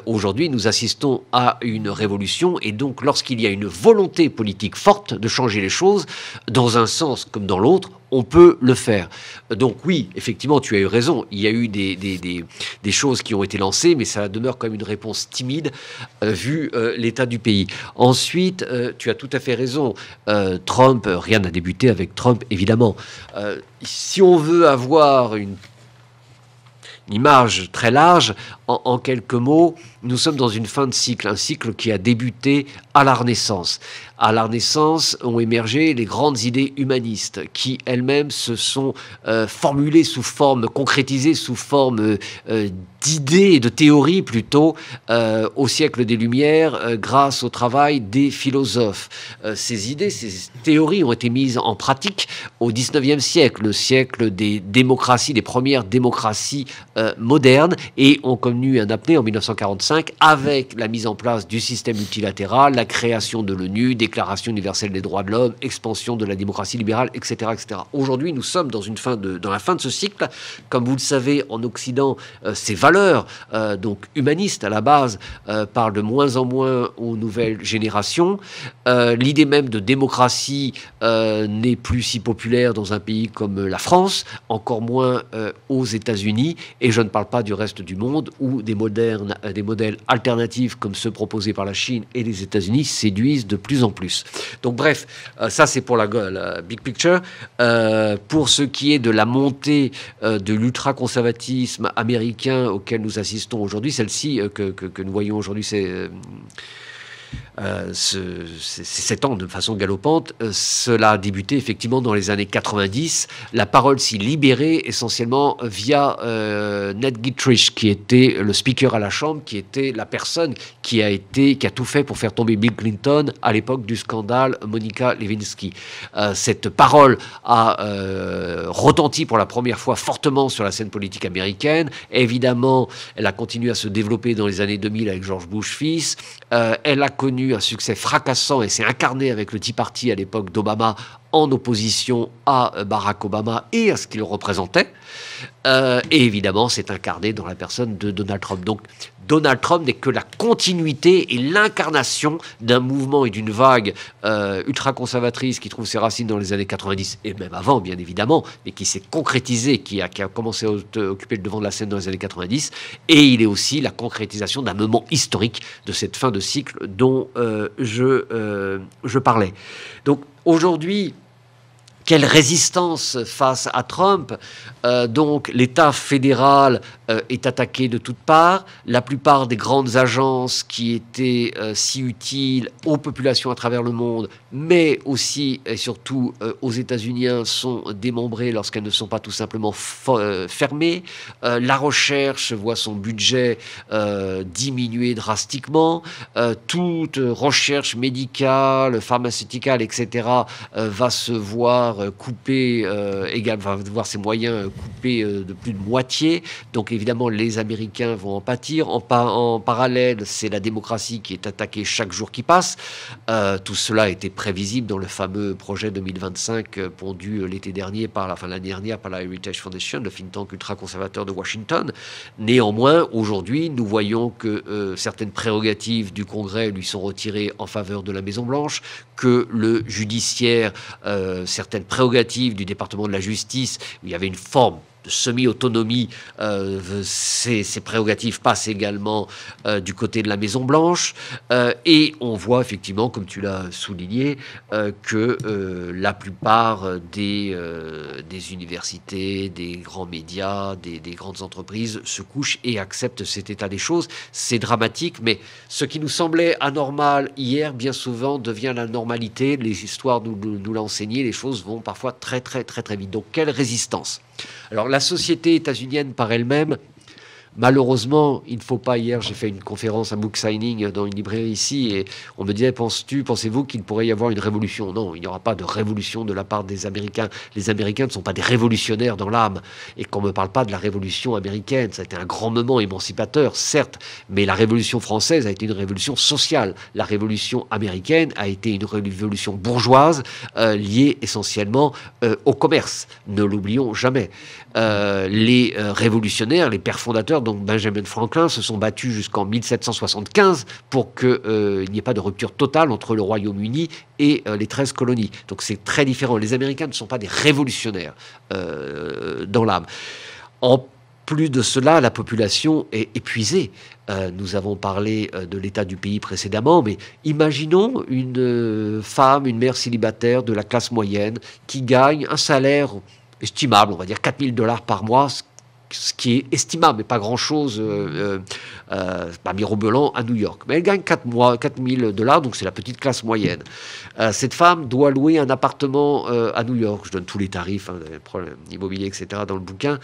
Aujourd'hui, nous assistons à une révolution, et donc lorsqu'il y a une volonté politique forte de changer les choses, dans un sens comme dans l'autre, on peut le faire. Donc oui, effectivement, tu as eu raison. Il y a eu des choses qui ont été lancées, mais ça demeure quand même une réponse timide vu l'état du pays. Ensuite, tu as tout à fait raison. Trump, rien n'a débuté avec Trump, évidemment. Si on veut avoir une image très large, en quelques mots, nous sommes dans une fin de cycle, un cycle qui a débuté à la Renaissance. À la Renaissance ont émergé les grandes idées humanistes qui elles-mêmes se sont formulées sous forme, concrétisées sous forme d'idées et de théories plutôt au siècle des Lumières grâce au travail des philosophes. Ces idées, ces théories ont été mises en pratique au XIXe siècle, le siècle des démocraties, des premières démocraties modernes, et ont connu un apnée en 1945 avec la mise en place du système multilatéral, la création de l'ONU, Déclaration universelle des droits de l'homme, expansion de la démocratie libérale, etc., etc. Aujourd'hui, nous sommes dans la fin de ce cycle. Comme vous le savez, en Occident, ces valeurs, donc humanistes à la base, parlent de moins en moins aux nouvelles générations. L'idée même de démocratie n'est plus si populaire dans un pays comme la France, encore moins aux États-Unis, et je ne parle pas du reste du monde où des modèles alternatifs comme ceux proposés par la Chine et les États-Unis séduisent de plus en plus. Donc bref, ça c'est pour la big picture. Pour ce qui est de la montée de l'ultraconservatisme américain auquel nous assistons aujourd'hui, celle-ci que nous voyons aujourd'hui, c'est s'étend de façon galopante. Cela a débuté effectivement dans les années 90. La parole s'y libérait essentiellement via Ned Gingrich, qui était le speaker à la Chambre, qui était la personne qui a tout fait pour faire tomber Bill Clinton à l'époque du scandale Monica Lewinsky. Cette parole a retenti pour la première fois fortement sur la scène politique américaine. Évidemment, elle a continué à se développer dans les années 2000 avec George Bush fils. Elle a connu un succès fracassant et s'est incarnée avec le Tea Party à l'époque d'Obama en opposition à Barack Obama et à ce qu'il représentait. Et évidemment, c'est incarné dans la personne de Donald Trump. Donc, Donald Trump n'est que la continuité et l'incarnation d'un mouvement et d'une vague ultra-conservatrice qui trouve ses racines dans les années 90 et même avant, bien évidemment, mais qui s'est concrétisé, qui a commencé à occuper le devant de la scène dans les années 90. Et il est aussi la concrétisation d'un moment historique de cette fin de cycle dont je parlais. Donc, aujourd'hui, quelle résistance face à Trump? Donc l'État fédéral est attaqué de toutes parts. La plupart des grandes agences qui étaient si utiles aux populations à travers le monde, mais aussi et surtout aux États-Unis, sont démembrées lorsqu'elles ne sont pas tout simplement fermées. La recherche voit son budget diminuer drastiquement. Toute recherche médicale, pharmaceutique, etc. Va se voir couper, va voir ses moyens coupés de plus de moitié. Donc évidemment, les Américains vont en pâtir. En parallèle, c'est la démocratie qui est attaquée chaque jour qui passe. Tout cela était prévisible dans le fameux projet 2025 pondu l'été dernier, l'année dernière, par la Heritage Foundation, le think tank ultra-conservateur de Washington. Néanmoins, aujourd'hui, nous voyons que certaines prérogatives du Congrès lui sont retirées en faveur de la Maison-Blanche, que le judiciaire, certaines prérogatives du département de la justice, où il y avait une forme de semi-autonomie, ces prérogatives passent également du côté de la Maison-Blanche. Et on voit effectivement, comme tu l'as souligné, que la plupart des universités, des grands médias, des grandes entreprises se couchent et acceptent cet état des choses. C'est dramatique, mais ce qui nous semblait anormal hier, bien souvent, devient la normalité. Les histoires nous l'ont enseigné, les choses vont parfois très, très, très, très vite. Donc, quelle résistance? Alors, la société états-unienne par elle-même, malheureusement, il ne faut pas. Hier, j'ai fait une conférence, un book signing dans une librairie ici, et on me disait, pensez-vous qu'il pourrait y avoir une révolution? Non, il n'y aura pas de révolution de la part des Américains. Les Américains ne sont pas des révolutionnaires dans l'âme, et qu'on ne me parle pas de la révolution américaine. Ça a été un grand moment émancipateur, certes, mais la révolution française a été une révolution sociale. La révolution américaine a été une révolution bourgeoise liée essentiellement au commerce. Ne l'oublions jamais. Les révolutionnaires, les pères fondateurs, donc Benjamin Franklin, se sont battus jusqu'en 1775 pour qu'il n'y ait pas de rupture totale entre le Royaume-Uni et les 13 colonies. Donc c'est très différent. Les Américains ne sont pas des révolutionnaires dans l'âme. En plus de cela, la population est épuisée. Nous avons parlé de l'état du pays précédemment, mais imaginons une femme, une mère célibataire de la classe moyenne qui gagne un salaire estimable, on va dire $4 000 par mois, ce qui est estimable, mais pas grand-chose, pas mirobolant à New York. Mais elle gagne $4 000, donc c'est la petite classe moyenne. Cette femme doit louer un appartement à New York. Je donne tous les tarifs, immobiliers, etc., dans le bouquin,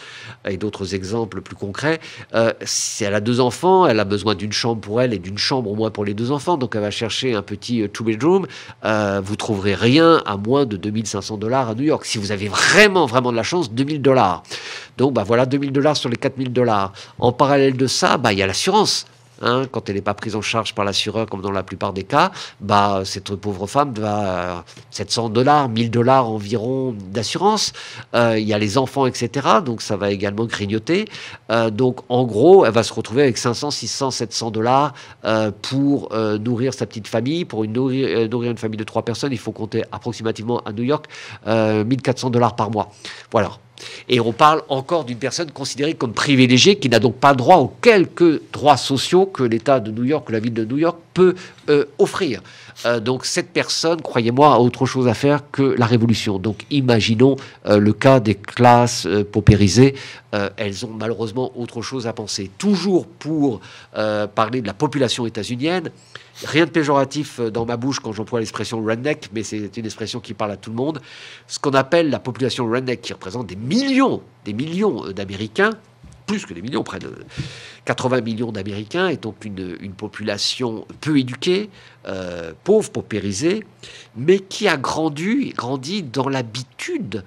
et d'autres exemples plus concrets. Si elle a 2 enfants, elle a besoin d'une chambre pour elle et d'une chambre au moins pour les 2 enfants, donc elle va chercher un petit two-bedroom. Vous trouverez rien à moins de $2 500 à New York. Si vous avez vraiment, vraiment de la chance, $2 000. Donc, voilà, $2 000 sur les $4 000. En parallèle de ça, il y a l'assurance. Quand elle n'est pas prise en charge par l'assureur, comme dans la plupart des cas, cette pauvre femme va $700, $1 000 environ d'assurance. Il y a les enfants, etc. Donc, ça va également grignoter. Donc, en gros, elle va se retrouver avec $500, $600, $700 pour nourrir sa petite famille. Pour nourrir une famille de 3 personnes, il faut compter approximativement à New York $1 400 par mois. Voilà. Et on parle encore d'une personne considérée comme privilégiée qui n'a donc pas droit aux quelques droits sociaux que l'État de New York, que la ville de New York peut offrir. Donc cette personne, croyez-moi, a autre chose à faire que la révolution. Donc imaginons le cas des classes paupérisées. Elles ont malheureusement autre chose à penser. Toujours pour parler de la population états-unienne, rien de péjoratif dans ma bouche quand j'emploie l'expression redneck, mais c'est une expression qui parle à tout le monde. Ce qu'on appelle la population redneck, qui représente des millions d'Américains, plus que des millions, près de 80 millions d'Américains, est donc une population peu éduquée, pauvre, paupérisée, mais qui a grandi dans l'habitude.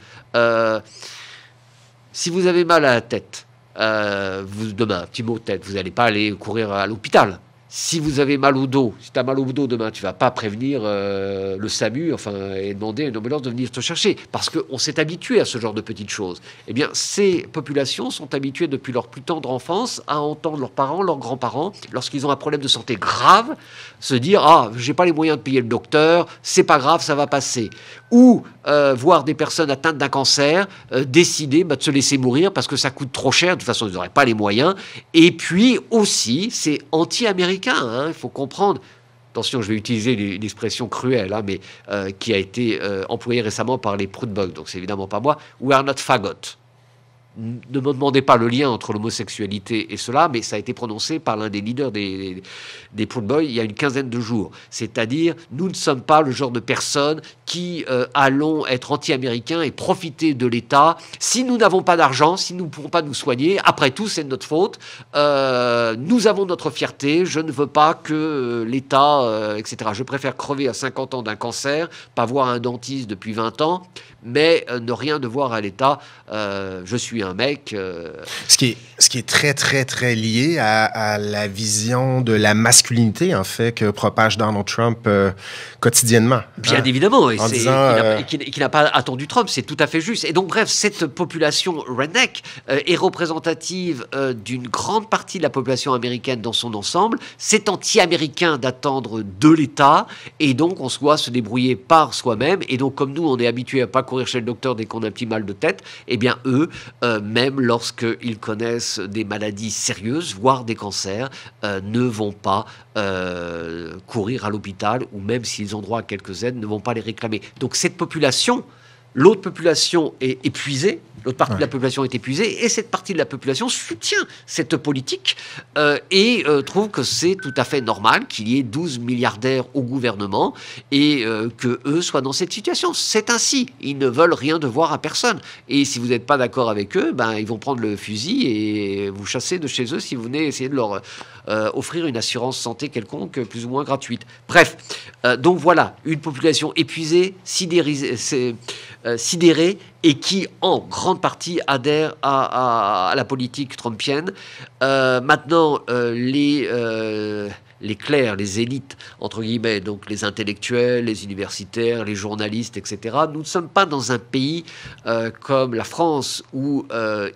Si vous avez mal à la tête, demain, un petit mot de tête, vous n'allez pas aller courir à l'hôpital. Si vous avez mal au dos, si tu as mal au dos demain, tu ne vas pas prévenir le SAMU et demander à une ambulance de venir te chercher. Parce qu'on s'est habitué à ce genre de petites choses. Eh bien, ces populations sont habituées depuis leur plus tendre enfance à entendre leurs parents, leurs grands-parents, lorsqu'ils ont un problème de santé grave, se dire « Ah, j'ai pas les moyens de payer le docteur, c'est pas grave, ça va passer ». Ou voir des personnes atteintes d'un cancer décider de se laisser mourir parce que ça coûte trop cher, de toute façon ils n'auraient pas les moyens. Et puis aussi, c'est anti-américain, hein, il faut comprendre. Attention, je vais utiliser une expression cruelle, hein, mais qui a été employée récemment par les Proud Boys, donc c'est évidemment pas moi. We are not faggot. Ne me demandez pas le lien entre l'homosexualité et cela, mais ça a été prononcé par l'un des leaders des Proud Boys il y a une quinzaine de jours. C'est-à-dire, nous ne sommes pas le genre de personnes qui allons être anti-américains et profiter de l'État. Si nous n'avons pas d'argent, si nous ne pouvons pas nous soigner, après tout, c'est de notre faute. Nous avons notre fierté. Je ne veux pas que l'État, etc. Je préfère crever à 50 ans d'un cancer, pas voir un dentiste depuis 20 ans, mais ne rien devoir à l'État. Je suis un mec... Ce qui est très, très, très lié à la vision de la masculinité, en fait, que propage Donald Trump quotidiennement. Bien évidemment, et qui n'a pas attendu Trump, c'est tout à fait juste. Et donc, bref, cette population redneck est représentative d'une grande partie de la population américaine dans son ensemble. C'est anti-américain d'attendre de l'État, et donc on doit se débrouiller par soi-même. Et donc, comme nous, on est habitué à pas courir chez le docteur dès qu'on a un petit mal de tête, eh bien, eux, même lorsqu'ils connaissent des maladies sérieuses, voire des cancers, ne vont pas courir à l'hôpital, ou même s'ils ont droit à quelques aides, ne vont pas les réclamer. Donc cette population, l'autre population est épuisée, l'autre partie de la population est épuisée, et cette partie de la population soutient cette politique et trouve que c'est tout à fait normal qu'il y ait 12 milliardaires au gouvernement et que eux soient dans cette situation. C'est ainsi, ils ne veulent rien devoir à personne. Et si vous n'êtes pas d'accord avec eux, ben, ils vont prendre le fusil et vous chasser de chez eux si vous venez essayer de leur offrir une assurance santé quelconque, plus ou moins gratuite. Bref, donc voilà, une population épuisée, sidérée, et qui, en grande partie, adhère à la politique trumpienne. Maintenant, les clercs, les élites, entre guillemets, donc les intellectuels, les universitaires, les journalistes, etc. Nous ne sommes pas dans un pays comme la France où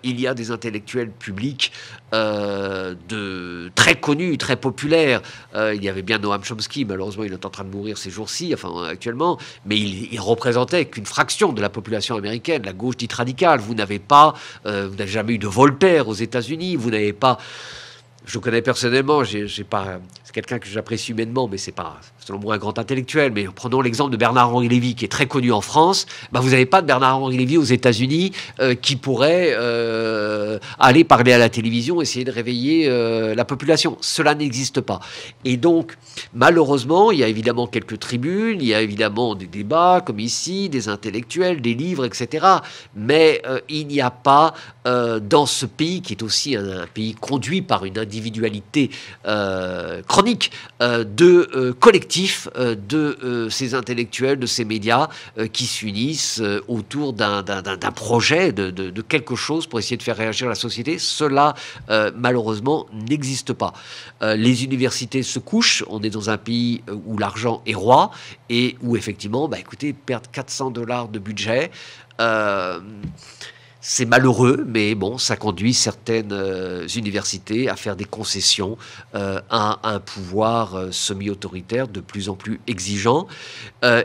il y a des intellectuels publics très connus, très populaires. Il y avait bien Noam Chomsky, malheureusement il est en train de mourir ces jours-ci, enfin actuellement, mais il représentait qu'une fraction de la population américaine, la gauche dite radicale. Vous n'avez jamais eu de Voltaire aux États-Unis, vous n'avez pas... Je connais personnellement, c'est quelqu'un que j'apprécie humainement, mais c'est pas, selon moi, un grand intellectuel. Mais prenons l'exemple de Bernard-Henri Lévy, qui est très connu en France. Ben, vous n'avez pas de Bernard-Henri Lévy aux États-Unis qui pourrait aller parler à la télévision, essayer de réveiller la population. Cela n'existe pas. Et donc, malheureusement, il y a évidemment quelques tribunes, il y a évidemment des débats, comme ici, des intellectuels, des livres, etc. Mais il n'y a pas, dans ce pays, qui est aussi un pays conduit par une individualité chronique, de collectifs de ces intellectuels, de ces médias qui s'unissent autour d'un projet, de quelque chose pour essayer de faire réagir la société. Cela, malheureusement, n'existe pas. Les universités se couchent. On est dans un pays où l'argent est roi et où, effectivement, bah, écoutez, perdre $400 de budget... c'est malheureux, mais bon, ça conduit certaines universités à faire des concessions à un pouvoir semi-autoritaire de plus en plus exigeant.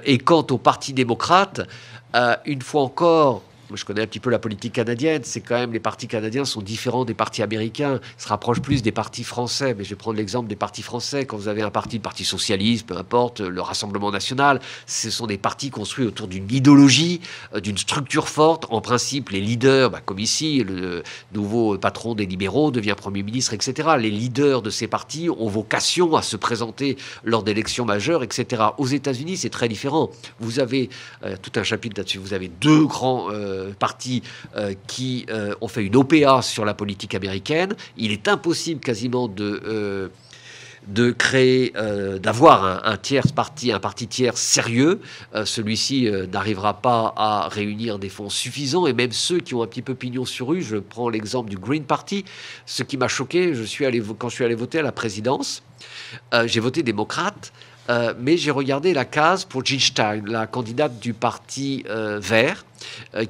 Et quant au Parti démocrate, une fois encore, je connais un petit peu la politique canadienne, c'est quand même les partis canadiens sont différents des partis américains, se rapprochent plus des partis français. Mais je vais prendre l'exemple des partis français. Quand vous avez un parti, le Parti socialiste, peu importe, le Rassemblement national, ce sont des partis construits autour d'une idéologie, d'une structure forte. En principe, les leaders, comme ici, le nouveau patron des libéraux devient Premier ministre, etc. Les leaders de ces partis ont vocation à se présenter lors d'élections majeures, etc. Aux États-Unis, c'est très différent. Vous avez tout un chapitre là-dessus. Vous avez deux grands partis qui ont fait une OPA sur la politique américaine. Il est impossible quasiment de créer, d'avoir un parti tiers sérieux. Celui-ci n'arrivera pas à réunir des fonds suffisants, et même ceux qui ont un petit peu pignon sur rue. Je prends l'exemple du Green Party. Ce qui m'a choqué, quand je suis allé voter à la présidence, j'ai voté démocrate. Mais j'ai regardé la case pour Jill Stein, la candidate du parti vert,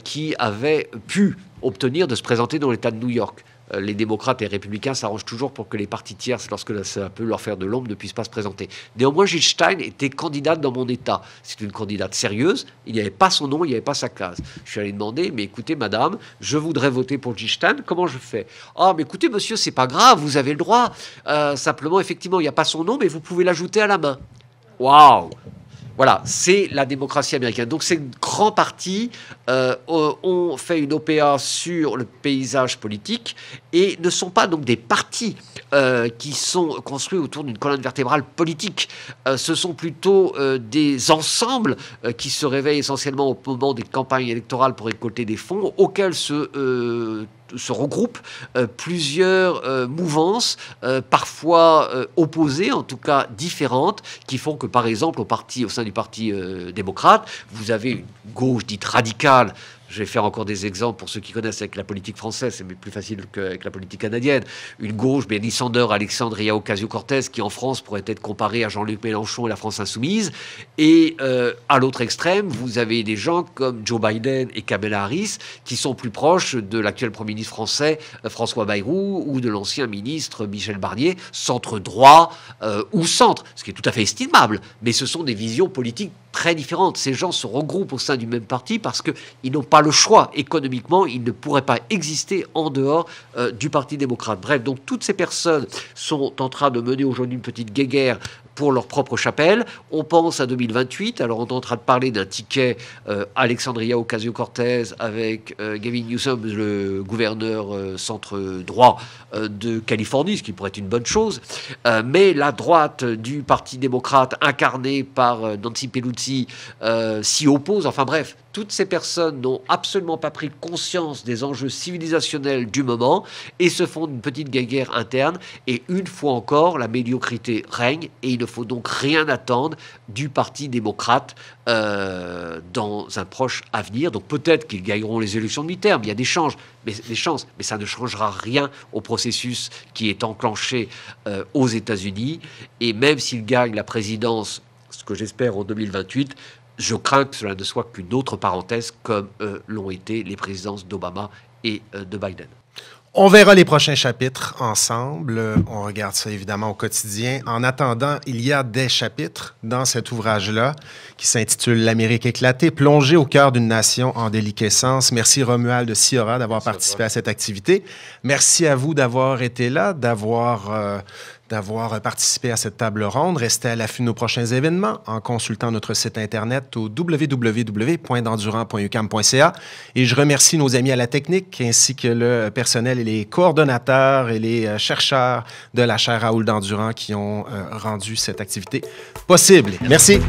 qui avait pu obtenir de se présenter dans l'État de New York. Les démocrates et les républicains s'arrangent toujours pour que les partis tierces, lorsque ça peut leur faire de l'ombre, ne puissent pas se présenter. Néanmoins, Jill Stein était candidate dans mon État. C'est une candidate sérieuse. Il n'y avait pas son nom, il n'y avait pas sa case. Je suis allé demander, mais écoutez, madame, je voudrais voter pour Jill Stein. Comment je fais? Ah, mais écoutez, monsieur, c'est pas grave, vous avez le droit. Simplement, effectivement, il n'y a pas son nom, mais vous pouvez l'ajouter à la main. Waouh! Voilà, c'est la démocratie américaine. Donc ces grands partis ont fait une OPA sur le paysage politique et ne sont pas donc des partis qui sont construits autour d'une colonne vertébrale politique. Ce sont plutôt des ensembles qui se réveillent essentiellement au moment des campagnes électorales pour récolter des fonds, auxquels se regroupent plusieurs mouvances, parfois opposées, en tout cas différentes, qui font que, par exemple, au sein du Parti démocrate, vous avez une gauche dite radicale. Je vais faire encore des exemples pour ceux qui connaissent avec la politique française, c'est plus facile qu'avec la politique canadienne. Une gauche, Bernie Sanders, Alexandria Ocasio-Cortez, qui en France pourrait être comparée à Jean-Luc Mélenchon et la France insoumise. Et à l'autre extrême, vous avez des gens comme Joe Biden et Kamala Harris, qui sont plus proches de l'actuel Premier ministre français, François Bayrou, ou de l'ancien ministre Michel Barnier, centre-droit ou centre, ce qui est tout à fait estimable. Mais ce sont des visions politiques très différentes. Ces gens se regroupent au sein du même parti parce qu'ils n'ont pas le choix. Économiquement, ils ne pourraient pas exister en dehors du Parti démocrate. Bref, donc toutes ces personnes sont en train de mener aujourd'hui une petite guéguerre pour leur propre chapelle. On pense à 2028. Alors, on est en train de parler d'un ticket Alexandria Ocasio-Cortez avec Gavin Newsom, le gouverneur centre-droit de Californie, ce qui pourrait être une bonne chose. Mais la droite du Parti démocrate, incarnée par Nancy Pelosi, s'y oppose. Enfin bref, toutes ces personnes n'ont absolument pas pris conscience des enjeux civilisationnels du moment et se font une petite guéguerre interne. Et une fois encore, la médiocrité règne et il ne faut donc rien attendre du Parti démocrate dans un proche avenir. Donc peut-être qu'ils gagneront les élections de mi-terme, il y a des chances, mais ça ne changera rien au processus qui est enclenché aux États-Unis. Et même s'ils gagnent la présidence, ce que j'espère en 2028, je crains que cela ne soit qu'une autre parenthèse, comme l'ont été les présidences d'Obama et de Biden. On verra les prochains chapitres ensemble. On regarde ça évidemment au quotidien. En attendant, il y a des chapitres dans cet ouvrage-là qui s'intitule « L'Amérique éclatée, plongée au cœur d'une nation en déliquescence ». Merci Romuald Siora d'avoir participé à cette activité. Merci à vous d'avoir été là, d'avoir participé à cette table ronde. Restez à l'affût de nos prochains événements en consultant notre site Internet au www.endurant.uqam.ca. Et je remercie nos amis à la technique ainsi que le personnel et les coordonnateurs et les chercheurs de la chaire Raoul Dandurand qui ont rendu cette activité possible. Merci.